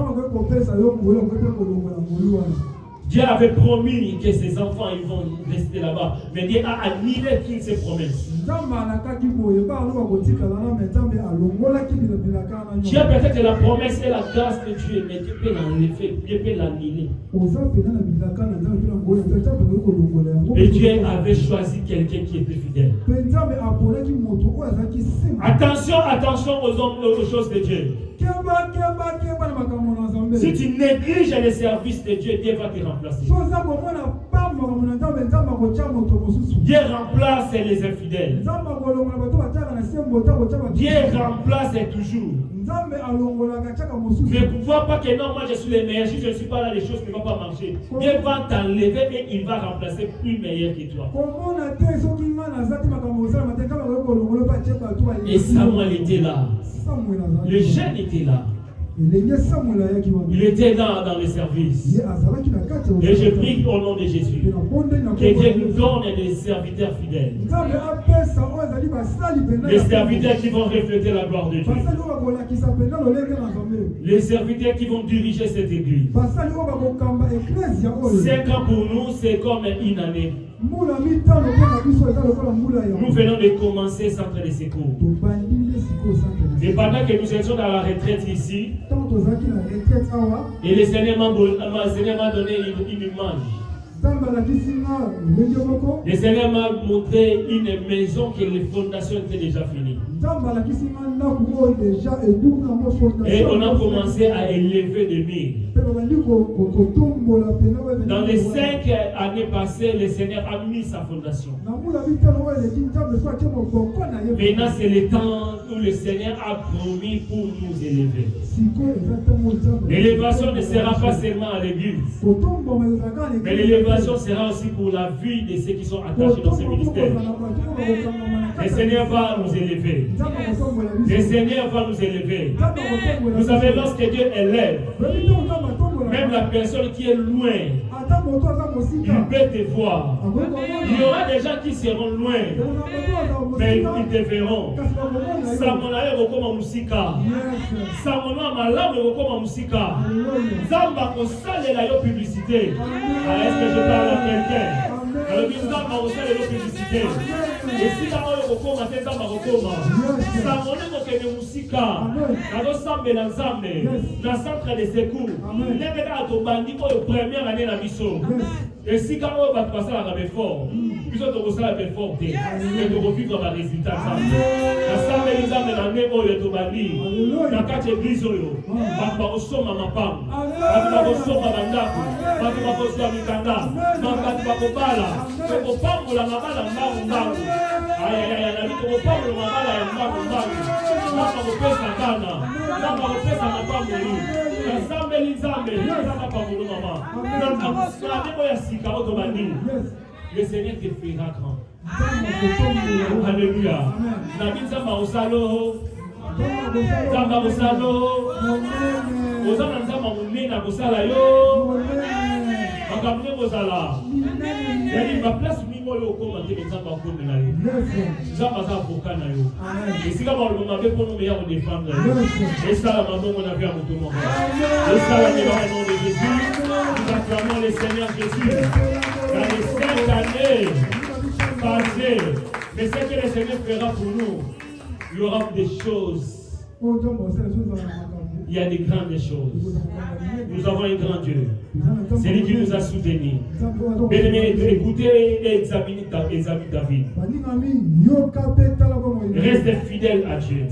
Dieu avait promis que ses enfants ils vont rester là-bas. Mais Dieu a annulé toutes ses promesses. Dieu peut-être la promesse et la grâce de Dieu, mais Dieu peut l'enlever, Dieu peut l'annuler. Et Dieu avait choisi quelqu'un qui était fidèle. Attention, attention aux choses de Dieu. Si tu négliges les services de Dieu, Dieu va te remplacer. Dieu remplace les infidèles. Dieu remplace toujours. Ne vois pas que non, moi je suis le meilleur. Si je ne suis pas là, les choses ne vont pas marcher. Dieu va t'enlever et il va remplacer plus meilleur que toi. Et Samuel était là. Le jeune était là. Il était là dans le service. Et je prie au nom de Jésus que Dieu nous donne des serviteurs fidèles. Les serviteurs qui vont refléter la gloire de Dieu. Les serviteurs qui vont diriger cette église. 5 ans pour nous, c'est comme une année. Nous venons de commencer Centre de secours. Et pendant que nous étions dans la retraite ici, et le Seigneur m'a donné une image. Le Seigneur m'a montré une maison que les fondations étaient déjà finies. Et on a commencé à élever des murs. Dans les 5 années passées, le Seigneur a mis sa fondation. Maintenant, c'est le temps où le Seigneur a promis pour nous élever. L'élévation ne sera pas seulement à l'église, mais l'élévation sera aussi pour la vie de ceux qui sont attachés dans ce ministère. Le Seigneur va nous élever. Le Seigneur va nous élever. Vous savez, lorsque Dieu élève, même la personne qui est loin, il peut te voir. Il y aura des gens qui seront loin, mais ils te verront. Samonae Rokoma Musika. Samonae Malame Rokoma Musika. Zamba Kosale la yo publicité. Est-ce que je parle à quelqu'un? olobi nzambe akosalela publicité esika oyo kokoma te nzambe akokoma sango nde kokende mosika nazosambela nzambe na centre de secours ndenge kaka tobandi oyo première année na biso esika oyo bato basalaka befort biso tokosala befort te e tokovivre baresultat nzambe nasambeli nzambe na nde oyo tobandi na kati eglise oyo bato bakosomba mapango bato bakosomba bandako bato bakozwa mikanda bato bakobala tokopambola mabala mbangu ayayaya nabi tokopambola mabala ya mbangu nzambe akopesa bana nzambe akopesa mapamboli nasambeli nzambe nzambe apambolo mama na ndeko ya sika oyo tobandi le Seigneur te fera grand. Alléluia. Nabi nzambe akosalo nzambe akosalo ozana nzambe monene akosala yo makambo nde kozala yani baplace mingi oyo okoma te nzambe akomela yo nzambe aza avoka na yo esika baloba mabe mpono meya kodefendre yo esala mabongo na vie ya moto moko esala neba au nom de Jésus nous acclamons le Seigneur Jésus dans les 5 années passées mais ce que le Seigneur fera pour nous il y aura des choses. Il y a des grandes choses. Nous avons un grand Dieu. C'est lui qui nous a soutenus. Bien-aimés, écoutez et examinez David. Reste fidèle à Dieu.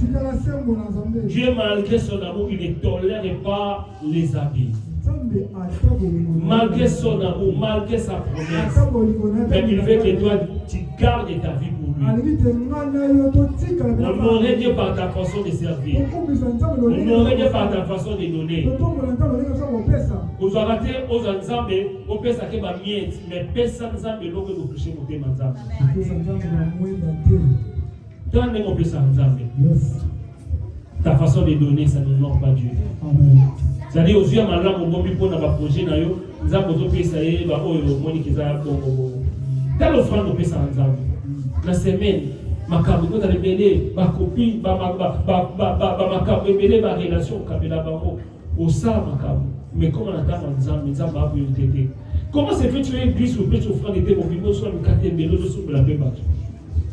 Dieu, malgré son amour, il ne tolère pas les habits. Malgré son amour, malgré sa promesse, mais il veut que toi, tu gardes ta vie pour lui. Honorer Dieu par ta façon de servir. Honorer Dieu par ta façon de donner. Vous arrêtez aux ensembles, au pesa qui va miette, mais pesa ensemble l'eau que vous touchez au thème ensemble. Donnez mon pesa ensemble. Ta façon de donner, ça n'honore pas Dieu. C'est-à-dire aux yeux malins mon bon pour n'avoir projet na yo, nous avons besoin ça y va oh moni qui va dans l'offrande au pesa ensemble. La semaine makambo ko tale belé ba copine ba makambo belé ba relation kabela bango au ça makambo mais comment on attend ensemble nzamba ba yo tété comment c'est fait tu es église au petit offrande était mon vivre soit le quartier belé de sous la paix ba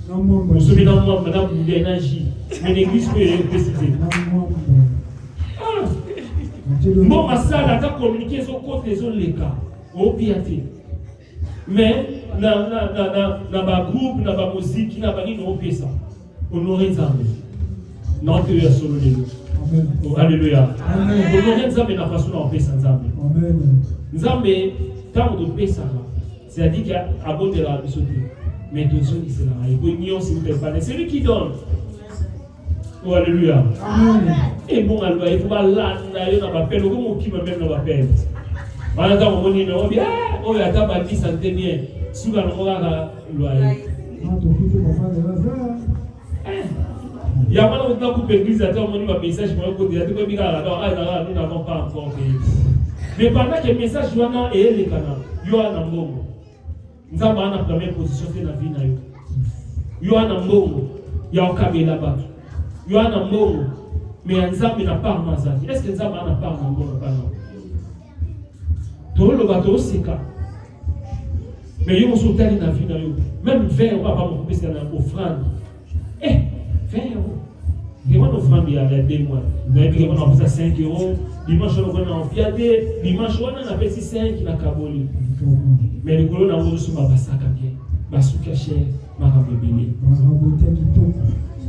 vous savez dans moi madame vous énergie mais l'église peut décider bon masala ta communiquer sur côté sur les cas au piaté mais na ba groupe na ba musique na ba nino pesa honorer nzambe non que ya solo lelo amen alléluia amen honorer nzambe na façon na pesa nzambe amen nzambe tant de pesa c'est-à-dire qu'il y a abonné la bisote mais deux autres qui c'est là et puis nion s'il ne pas c'est lui qui donne oh alléluia amen et bon alors il faut pas là na ba pelle comme qui me même na ba pelle voilà dans mon nino on bien oh ya ta ba 10 santé bien suka ngora loyer ya mana on t'a coupé l'église à toi on va message moi ko dire que bika là ah nous n'avons pas encore payé mais pendant que message wana et les kana yo ana mbongo nzamba ana première position te na vie na yo yo ana mbongo ya okabela bato yo ana mbongo mais nzambe na part mazaki est-ce que nzamba ana part na mbongo pas non to lo bato sika mais yo sotali na vie na yo même 20 € pas mon pesa na offrande 20 €. Et moi offrande il y a 2 mois. Mais on a payé 5 €, dimanche on a en piaté, dimanche on a payé 5 na kaboli. Mais le gros na mo so ba basaka bien. Basuka cher, marabe belé.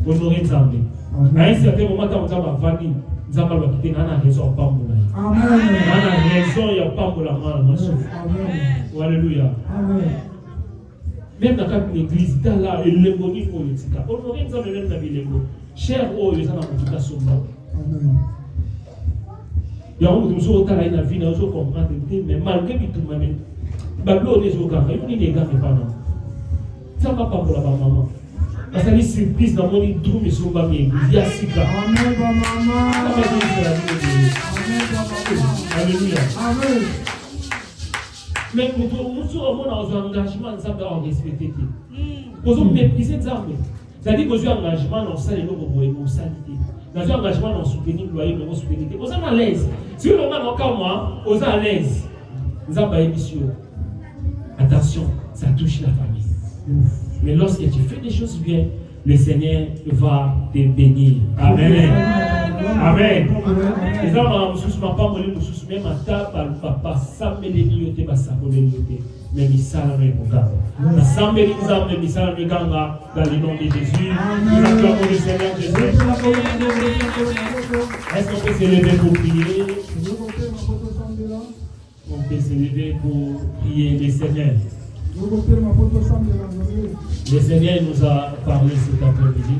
Honorer nzambe. À un certain moment ta nzamba vani, nzamba ba kité na raison pas mo. Amen. Na raison ya pas mo la mala. Amen. Alléluia. Amen. Même dans l'église, dans la l'émonie politique, honorer nzambe même na bilengo. Cher oh les ana motuka somba. Amen. Ya on nous so tala ina vie na so comprendre mais malgré tout même bablo les oka yo ni les gars pas non. Ça va pas pour la maman. Parce que les surprises dans mon idou mais somba mi église ya sika. Amen maman. Alléluia. Amen. Mais pour nous on a un engagement ça doit respecter. Pour nous mépriser nzambe. C'est-à-dire que j'ai un engagement dans ça et non pour sanité. Dans un engagement dans soutenir le loyer, mais soutenir. Vous êtes à l'aise. Si on a encore moi, vous êtes à l'aise. Nous avons pas émission. attention, ça touche la famille. Mais lorsque tu fais des choses bien, le Seigneur va te bénir. Amen. Amen. Les hommes, je ne suis pas molli, je suis même à table, papa, ça me l'élioté, ça me l'élioté. Mais misala me muganga. Na sambe l'izam de misala me ganga dans le nom de Jésus. Nous acclamons le Seigneur Jésus. Est-ce qu'on peut se lever pour prier? On peut se lever pour prier le Seigneur. Le Seigneur nous a parlé cet après-midi.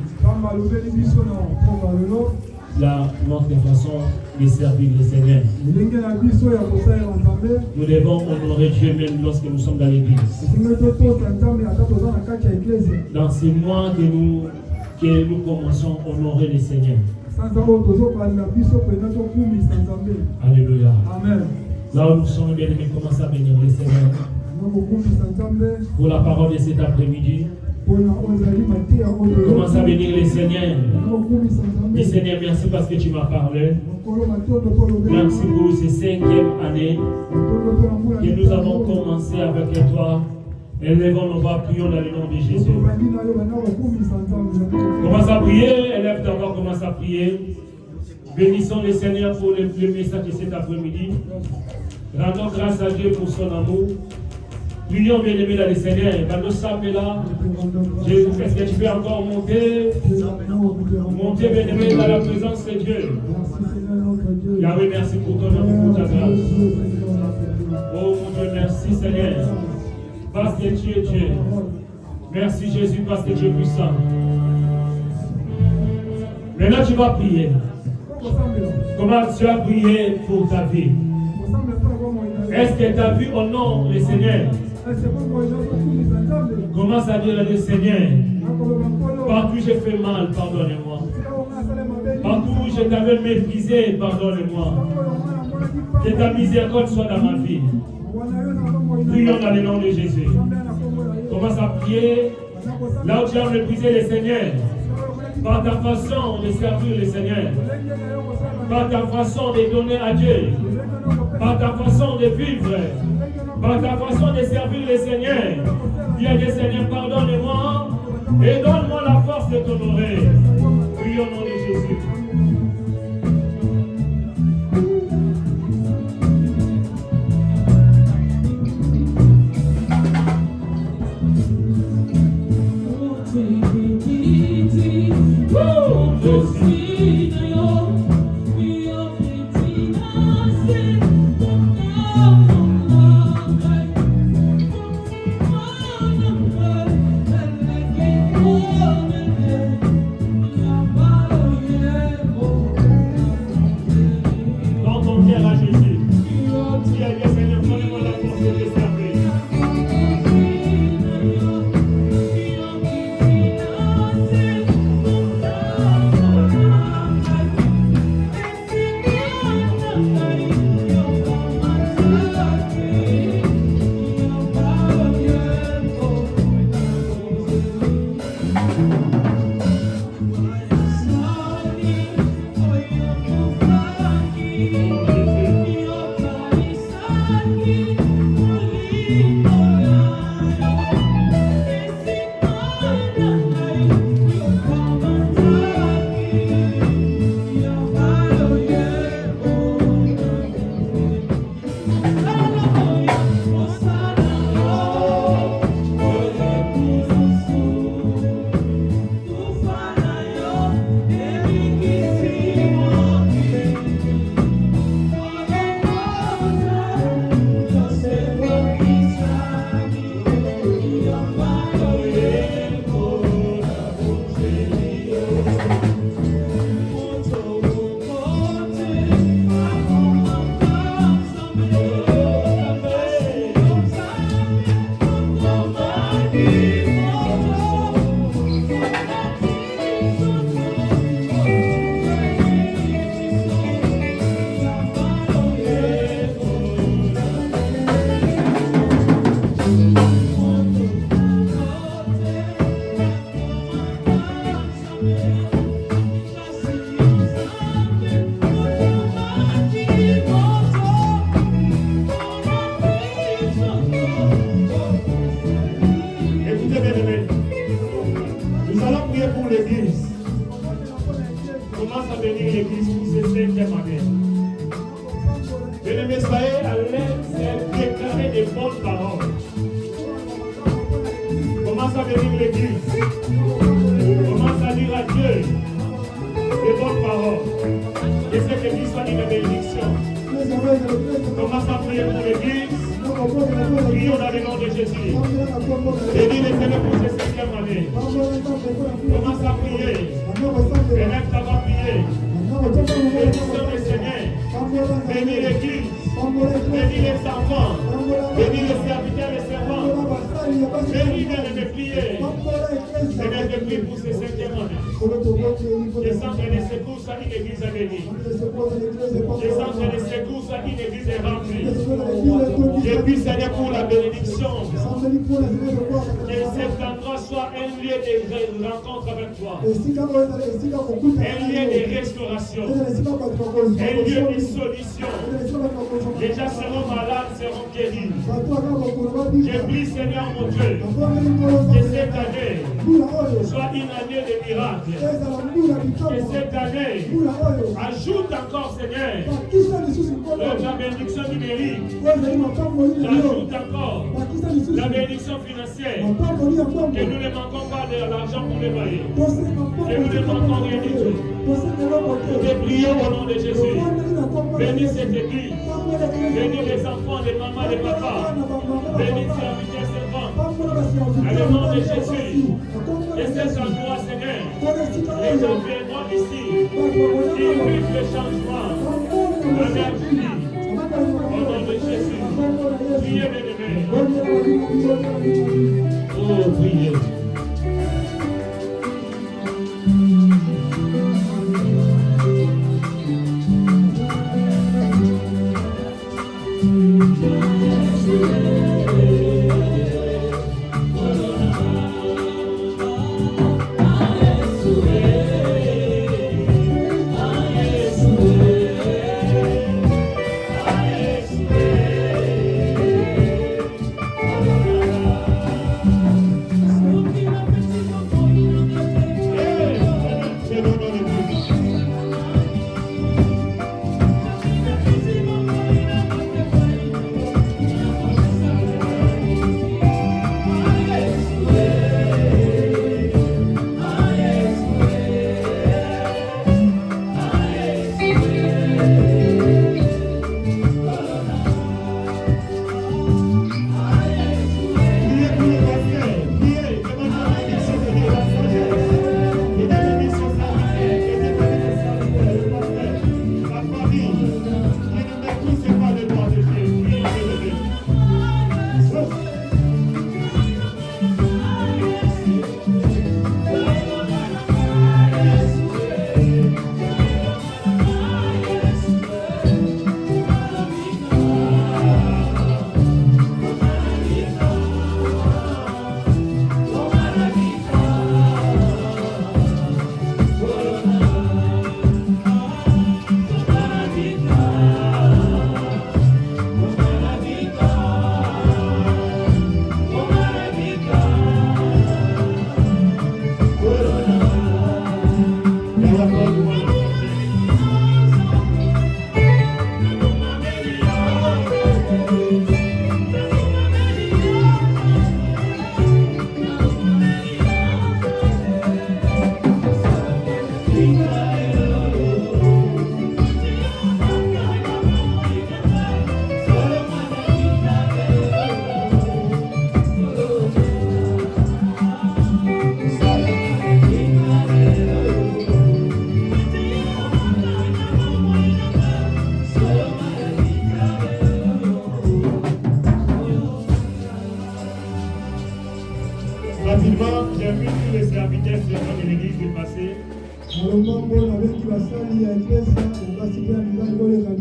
Notre façon de servir le Seigneur. Nous devons honorer Dieu même lorsque nous sommes dans l'église. Dans ces mois que nous commençons à honorer le Seigneur. Alléluia. Amen. Là où nous sommes bien aimés, commençons à bénir le Seigneur. Pour la parole de cet après-midi. Commence à bénir les Seigneurs. Et Seigneur, merci parce que tu m'as parlé. Merci pour ces 5e année que nous avons commencé avec toi. Élevons nos voix, prions dans le nom de Jésus. Commence à prier, élève ta voix, commence à prier. Bénissons le Seigneur pour le message de cet après-midi. Rendons grâce à Dieu pour son amour. Prions bien aimé dans le Seigneur. Quand nous sommes là, est-ce que tu peux encore monter? Monter bien aimé dans la présence de Dieu. Yahweh, merci pour ton amour, pour ta grâce. Oh mon Dieu, merci Seigneur. Parce que tu es Dieu. Merci Jésus parce que tu es puissant. Maintenant tu vas prier. Comment tu as prié pour ta vie? Est-ce que tu as vu au nom le Seigneur? Commence à dire le Seigneur. Partout j'ai fait mal, pardonne-moi. Partout je t'avais méprisé, pardonne-moi. Que ta miséricorde soit dans ma vie. Prions dans le nom de Jésus. Commence à prier. Là où tu as méprisé le Seigneur. Par ta façon de servir le Seigneur. Par ta façon de donner à Dieu. Par ta façon de vivre. Par ta façon de servir le Seigneur. Viens le Seigneur, pardonne-moi et donne-moi la force de t'honorer. Prions au nom de Jésus. l'église. Commence à bénir l'église pour ces 5e années. Bien-aimé, soyez à l'aise et déclarer des bonnes paroles. Commence à bénir l'église. Commence à dire à Dieu des bonnes paroles. Et cette église soit une bénédiction. Commence à prier pour l'église. Prions dans le nom de Jésus. Bénis les Seigneur pour ces 5e années. Commence à prier. Élève ta voix prier. Bénissons le Seigneur. Bénis l'église. Bénis les enfants. Bénis les serviteurs et les servants. Bénis les prier. Seigneur, je prie pour ces 5e années. Descendre les secours à une église bénie. Descendre les secours à une église remplie. Je prie, Seigneur, pour la bénédiction. Que cet endroit soit un lieu de rencontre avec toi. Un lieu de restauration. Un lieu de solution. Les gens seront malades, seront guéris. Je prie, Seigneur, mon Dieu, que cette année soit une année de miracles. Que cette année ajoute encore, Seigneur, la bénédiction numérique. Ajoute encore la bénédiction financière. Que nous ne manquons pas de l'argent pour les loyers. Que nous ne manquons rien du tout. Nous te prions au nom de Jésus. Bénis cette église. Bénis les enfants, les mamans, les papas. Bénis les serviteurs servants. Dans le nom de Jésus. Et ces endroits, Seigneur, les gens viendront ici. Ils vivent le changement. La vie. Au nom de Jésus. Priez, bien-aimés. Oh, priez.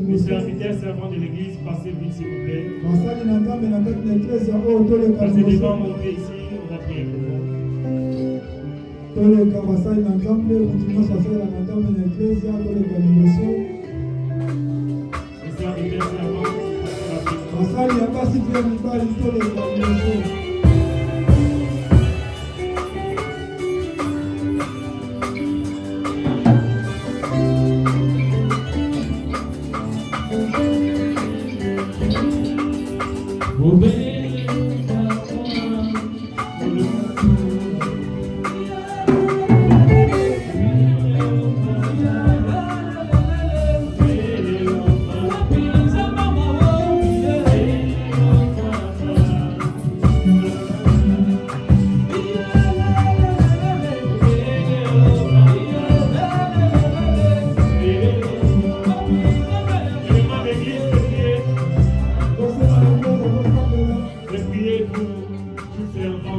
Les serviteurs servants de l'église, passez vite s'il vous plaît. Passez devant, montez ici, on va prier pour vous. Les serviteurs servants,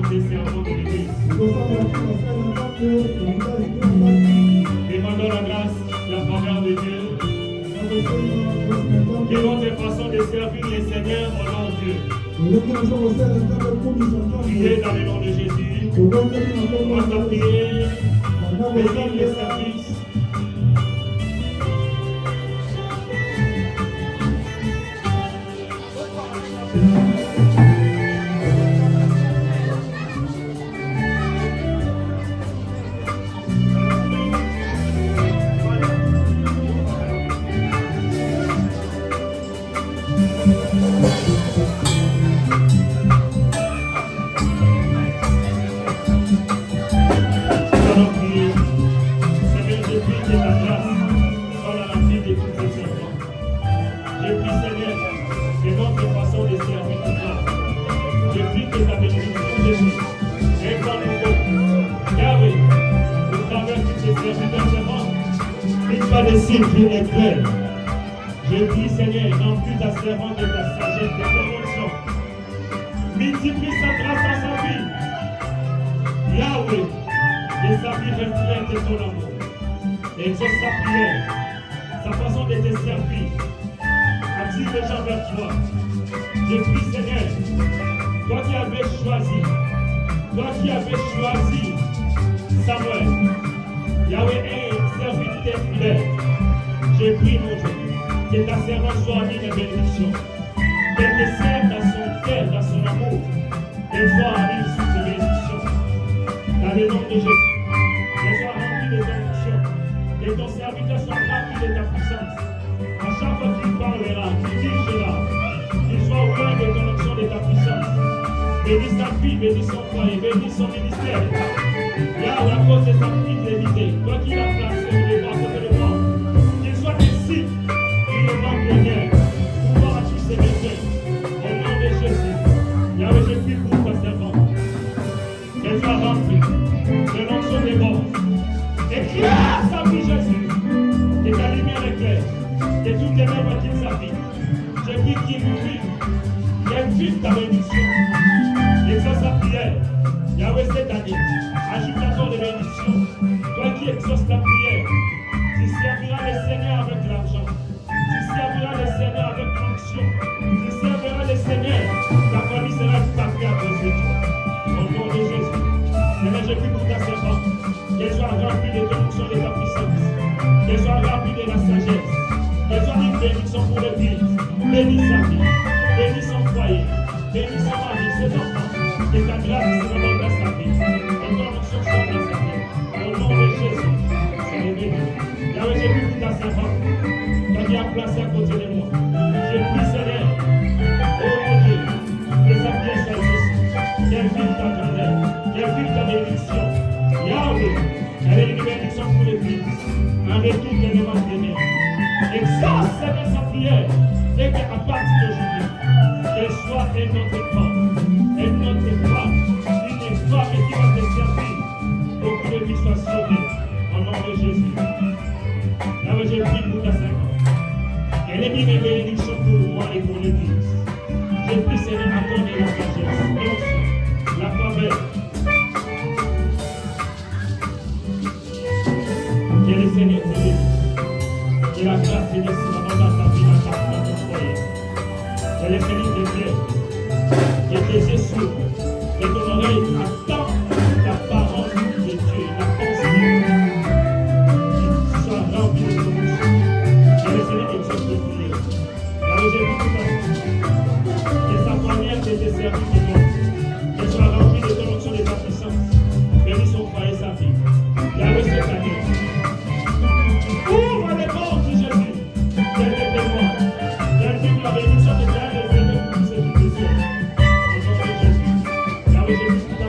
pour tes servants de l'église. Demandons la grâce, la faveur de Dieu. Demandons des façons de servir les seigneurs au nom de Dieu. Priez dans le nom de Jésus. On va prier, bénir les services. Je prie, Seigneur, remplis ta servante de ta sagesse, de ton onction. Multiplie sa grâce dans sa vie. Yahweh, de sa vie reflète ton amour. Exauce sa prière, sa façon de te servir. Attire les gens vers toi. Je prie, Seigneur, toi qui avais choisi Samuel, Yahweh, un serviteur fidèle. Je prie, mon Dieu, que ta servante soit amenée de bénédiction, qu'elle te serve dans son cœur, dans son amour, qu'elle soit amenée sous tes bénédictions. Dans le nom de Jésus, qu'elle soit remplie de ton onction, que ton serviteur soit rempli de ta puissance. À chaque fois qu'il parlera, qu'il dirigera, qu'il soit au point de ton onction, de ta puissance. Bénis sa vie, bénis son foyer, bénis son ministère. Là, à cause de sa fidélité, toi qui l'as placé au départ, côté de moi, soit ici, il ne manque rien. Pouvoir à tous ses bienfaits. Au nom de Jésus, Yahweh, je prie pour ta servante. Qu'elle soit remplie de l'onction des morts. Éclaire sa vie, Jésus. Que ta lumière éclaire. Que toutes les lèvres quittent sa vie. Je prie qu'il vive. Qu'elle vive ta bénédiction. Exauce sa prière. Yahweh, cette année, ajoute encore des bénédictions. Toi qui exauces ta prière, tu serviras les Seigneurs avec l'argent. Tu serviras les Seigneurs avec l'onction. Tu serviras les Seigneurs. Ta famille sera parfaite à cause de toi. Au nom de Jésus. Seigneur, je prie pour ta servante. Qu'elle soit remplie de ton onction et de ta puissance. Qu'elle soit remplie de la sagesse. Qu'elle soit une bénédiction pour l'Église. Bénis sa vie. Bénis son foyer. Bénis son mari, ses enfants. Que ta grâce soit dans sa vie. Et ton onction soit dans sa vie. Au nom de Jésus. C'est béni. Yahweh, j'ai pris pour ta servante, toi qui as placé à côté de moi. Je prie, Seigneur, oh mon Dieu, que sa pièce soit exaucée, qu'elle vive ta grandeur, qu'elle vive ta bénédiction. Yahweh, elle est une bénédiction pour l'Église. En retour, qu'elle ne manque rien. Exauce, Seigneur, sa prière, et qu'à partir d'aujourd'hui, qu'elle soit une autre femme, une femme qui va te servir pour que les vies soient sauvées. Au nom de Jésus. Là, je prie pour ta servante. Qu'elle ait mis mes bénédictions pour moi et pour l'Église. Je prie, Seigneur, accorder la sagesse, la faveur. Que le Seigneur te bénisse. Que la grâce de Dieu soit dans ta vie, dans ton foyer. Que le Seigneur te plaise. Que tes yeux s'ouvrent. Que ton oreille attend la parole de Dieu, la pensée. Rempli de ton onction. Que le Seigneur exauce le prière. Là où j'ai vu tout ça. Que sa manière de te servir de toi. Qu'elle soit remplie de ton onction et de ta puissance. Bénis son foyer et sa vie. Yahweh, cette année. Ouvre les portes de Jésus. Qu'elle est témoin. Qu'elle vive la bénédiction de Dieu et les aimer pour tous ses jours. Au nom de Jésus. Yahweh, j'ai vu tout ça.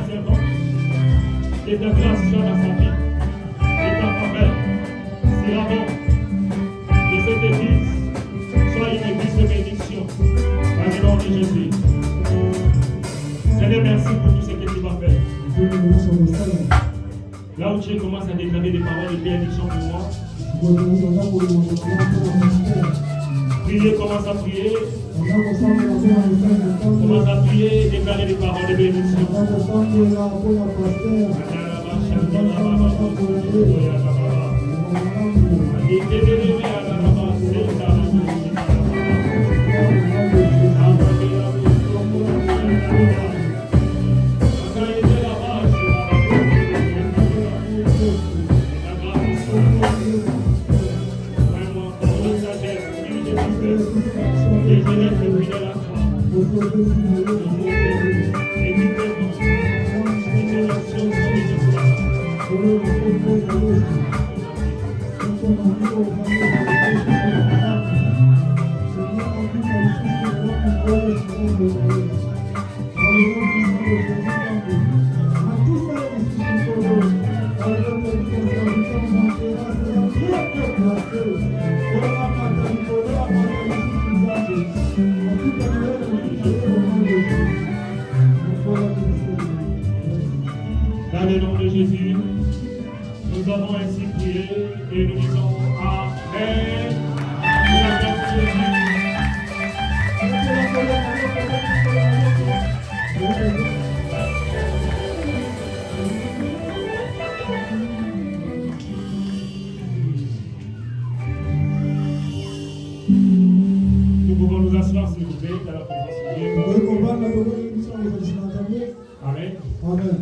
servante. Que ta grâce soit dans sa vie. Et ta faveur sera bon. Que cette église soit une église de bénédiction. Dans le nom de Jésus. Seigneur, merci pour tout ce que tu vas faire. Là où tu commences à déclarer des paroles de bénédiction pour moi, priez, commence à prier. Commence à prier et déclarer des paroles de bénédiction. Dans le nom de Jésus, nous avons ainsi prié et nous disons Amen. Nous pouvons nous asseoir s'il vous plaît dans la présence de Dieu. Amen. Amen.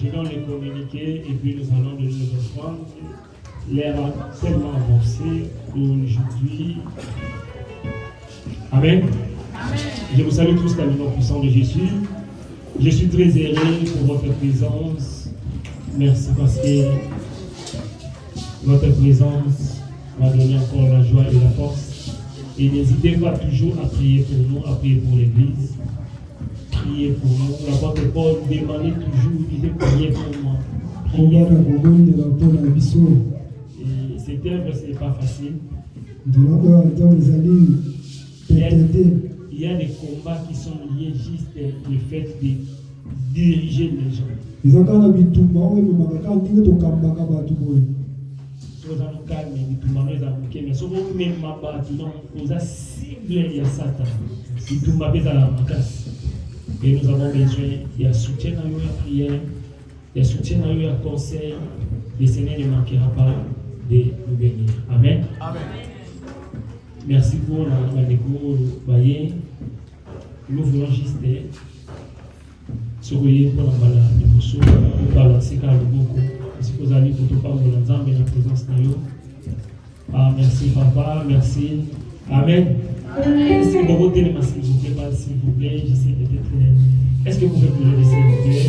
Je donne les communiqués et puis nous allons donner nos offrandes. L'heure a tellement avancé aujourd'hui. Amen. Je vous salue tous dans le nom puissant de Jésus. Je suis très heureux pour votre présence. Merci parce que votre présence m'a donné encore la joie et la force. Et n'hésitez pas toujours à prier pour nous, à prier pour l'Église. Priez pour nous. L'apôtre Paul demandait toujours, il disait priez pour moi. Priez pour moi. Et cette œuvre, ce n'est pas facile. Il y a des combats qui sont liés juste au fait de diriger les gens. Nous allons calmer, mais si vous même vous avez ciblé il y a Satan. Et nous avons besoin de soutien à la prière, de soutien à la conseil. Le Seigneur ne manquera pas de nous bénir. Amen. Amen. Merci pour la découverte. Nous voulons juste sourire pour la maladie, pour balancer car beaucoup. Si vous allez pour tout pas vous l'ensemble la présence de nous. Ah, merci papa, merci. Amen. Est-ce que vous votez les masques, s'il vous plaît, j'essaie peut-être. Est-ce que vous pouvez vous lever, s'il vous plaît?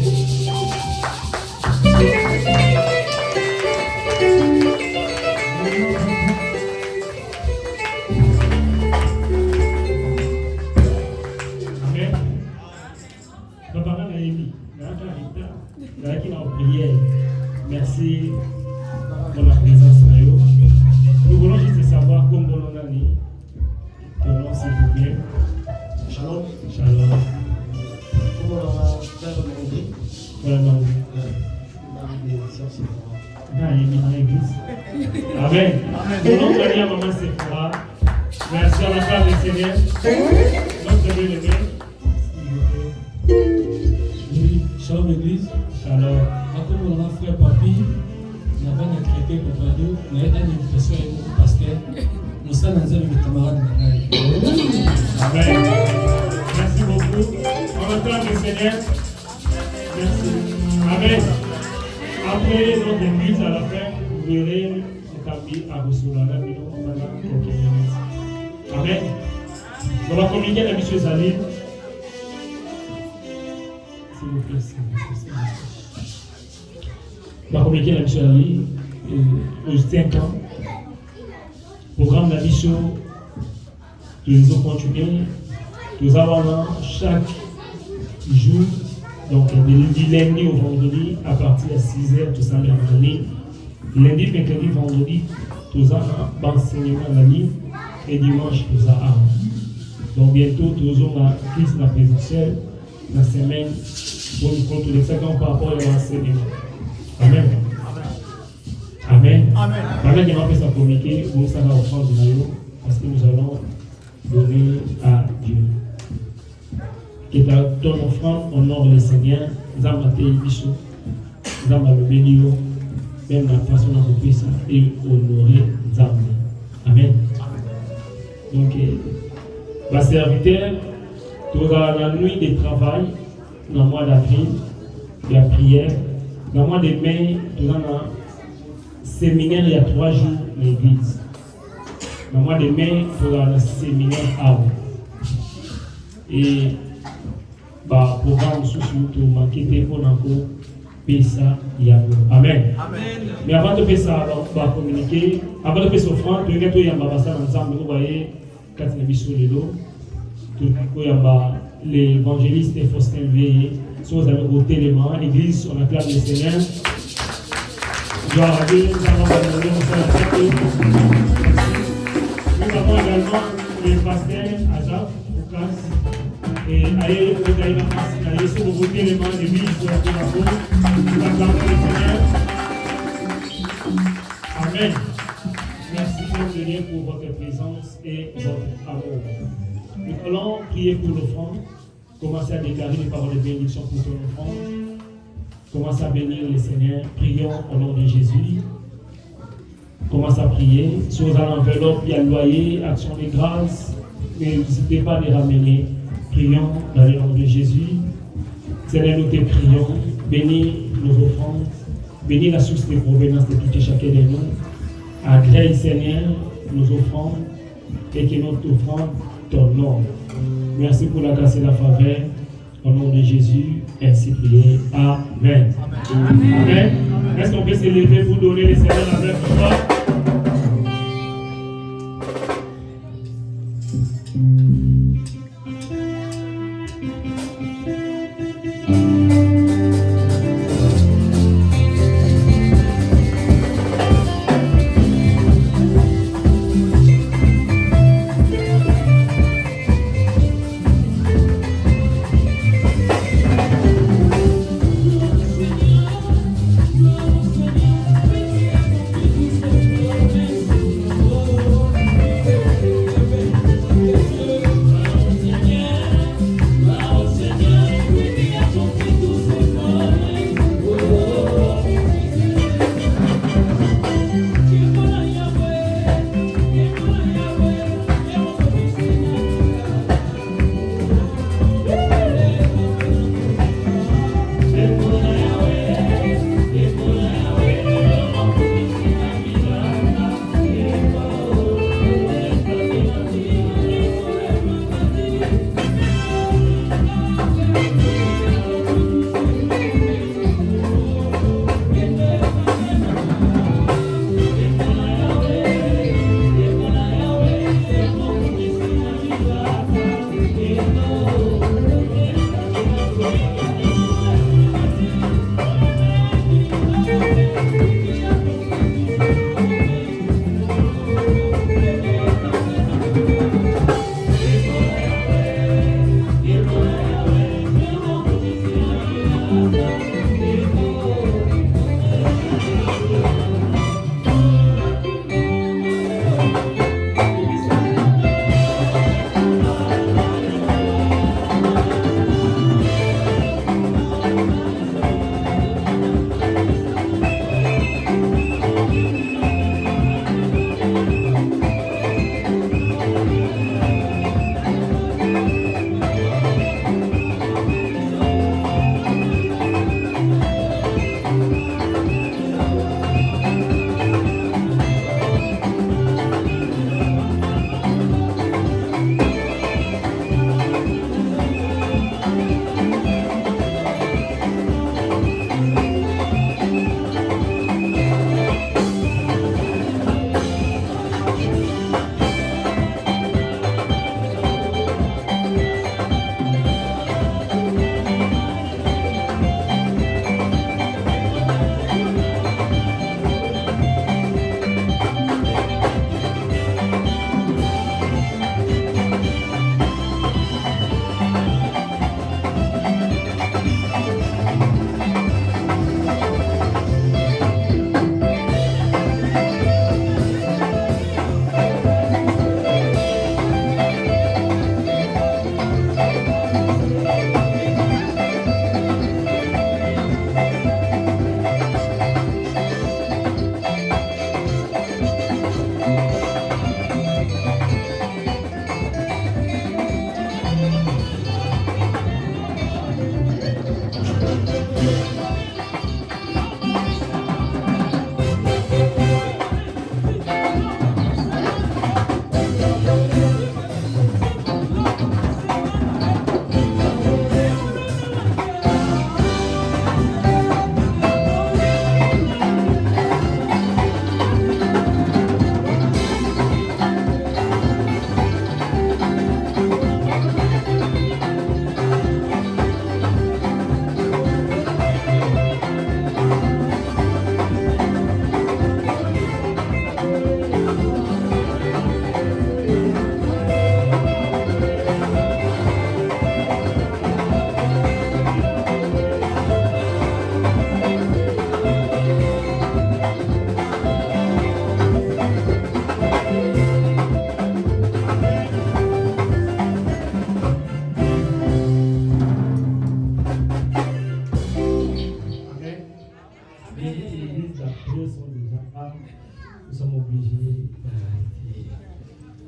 Amen. Papa Naïmi, merci pour la présence. Nous voulons juste savoir comment on a mis. Ton nom, s'il vous plaît. Shalom. Shalom. Comment on va faire le monde? Voilà, non. Il est dans l'église. Amen. Mon nom de maman Sephora. Merci à la femme du Seigneur. Notre bien-aimé. Shalom l'église. Shalom. Comme on a frère Papi, on a un chrétien pour nous, on a une invitation et nous pasteur. Nous sommes dans un camarade. Amen. Merci beaucoup. On entend le Seigneur. Merci. Amen. Après notre église, à la fin, vous verrez le tapis à Roussoulana. Amen. On va communiquer la mission Zalim. S'il vous plaît, s'il vous plaît. On va communiquer la mission Zalim aux 5 ans. Programme de la mission, nous allons continuer. Nous avons chaque jour Donc, du lundi au vendredi, à partir de 6h, tout ça, en ligne. Lundi, mercredi, vendredi, tout ça, enseignement en ligne. Et dimanche, tout ça, donc, bientôt, toujours, la crise de la présentielle, la semaine, pour nous contrôler ça par rapport à l'enseignement. Amen. Amen. Amen. Il va faire sa communiquer, vous ça va offrande de nous, parce que nous allons donner à Dieu. Que ton offrande honore le Seigneur, nous avons été bichot, nous avons le béni, même la façon dont on fait ça, et honorer les âmes. Amen. Donc, ma serviteur, dans la nuit de travail, dans le mois d'avril, la prière, dans le mois de mai, dans le séminaire, il y a 3 jours l'église. Dans le mois de mai, dans le séminaire avant. Et programme sous manqué pour encore payer ça, il y a Amen. Mais avant de faire ça, on va communiquer. Avant de faire ça, offrande, tu regardes, il y a ensemble, vous voyez, quand il y a mis sur le dos, tout il y a l'évangéliste Faustin Veillé, si vous avez ôté les mains, l'église, on acclame le Seigneur. Gloire à Dieu, nous avons abandonné, nous avons également les pasteurs, Azaf, Foukas, et Aïe, Aïe, si vous ôtez les mains, l'église, vous avez la faute, nous acclamons le Seigneur. Amen. Merci Seigneur pour votre présence et votre amour. Nous allons prier pour l'offrande. Commencez à déclarer les paroles de bénédiction pour ton offrande. Commencez à bénir le Seigneur. Prions au nom de Jésus. Commencez à prier. Si vous avez l'enveloppe, il y a le loyer, action de grâce. N'hésitez pas à les ramener. Prions dans le nom de Jésus. Seigneur, nous te prions. Bénis nos offrandes. Bénis la source de provenance de tout et chacun de nous. Agrée, Seigneur, nous offrons et que notre offrande t'honore. Merci pour la grâce et la faveur. Au nom de Jésus, ainsi prié. Amen. Amen. Amen. Est-ce qu'on peut s'élever pour donner les Seigneur la même foi? Seigneur,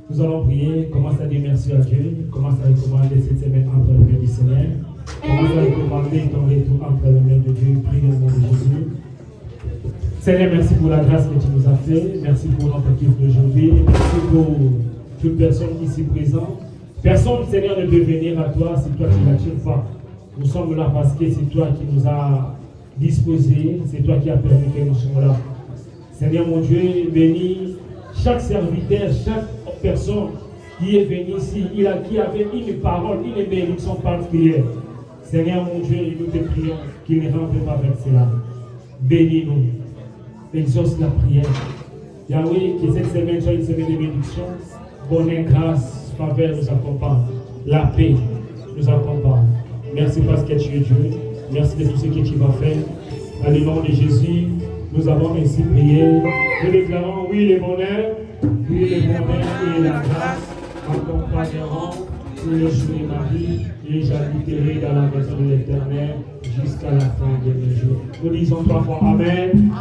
Nous allons prier, commence à dire merci à Dieu, commence à recommander cette semaine entre les mains du Seigneur, commence à recommander ton retour entre les mains de Dieu, prie au nom de Jésus. Seigneur, merci pour la grâce que tu nous as fait, merci pour notre équipe d'aujourd'hui, merci pour toute personne ici présente. Personne, Seigneur, ne peut venir à toi si toi tu n'attires pas. Nous sommes là parce que c'est toi qui nous as disposés, c'est toi qui as permis que nous soyons là. Seigneur mon Dieu, bénis chaque serviteur, chaque personne qui est venue ici, qui avait une parole, une bénédiction particulière. Seigneur mon Dieu, nous te prions qu'il ne rentre pas avec cela. Bénis-nous, exauce la prière. Yahweh, que cette semaine soit une semaine de bénédiction, bonheur, grâce, faveur nous accompagne, la paix nous accompagne. Merci parce que tu es Dieu, merci de tout ce que tu vas faire. Dans le nom de Jésus, nous avons ainsi prié. Nous déclarons oui le bonheur, et la grâce m'accompagneront tous les jours de ma vie et j'habiterai dans la maison de l'Éternel jusqu'à la fin de mes jours. Nous disons 3 fois Amen.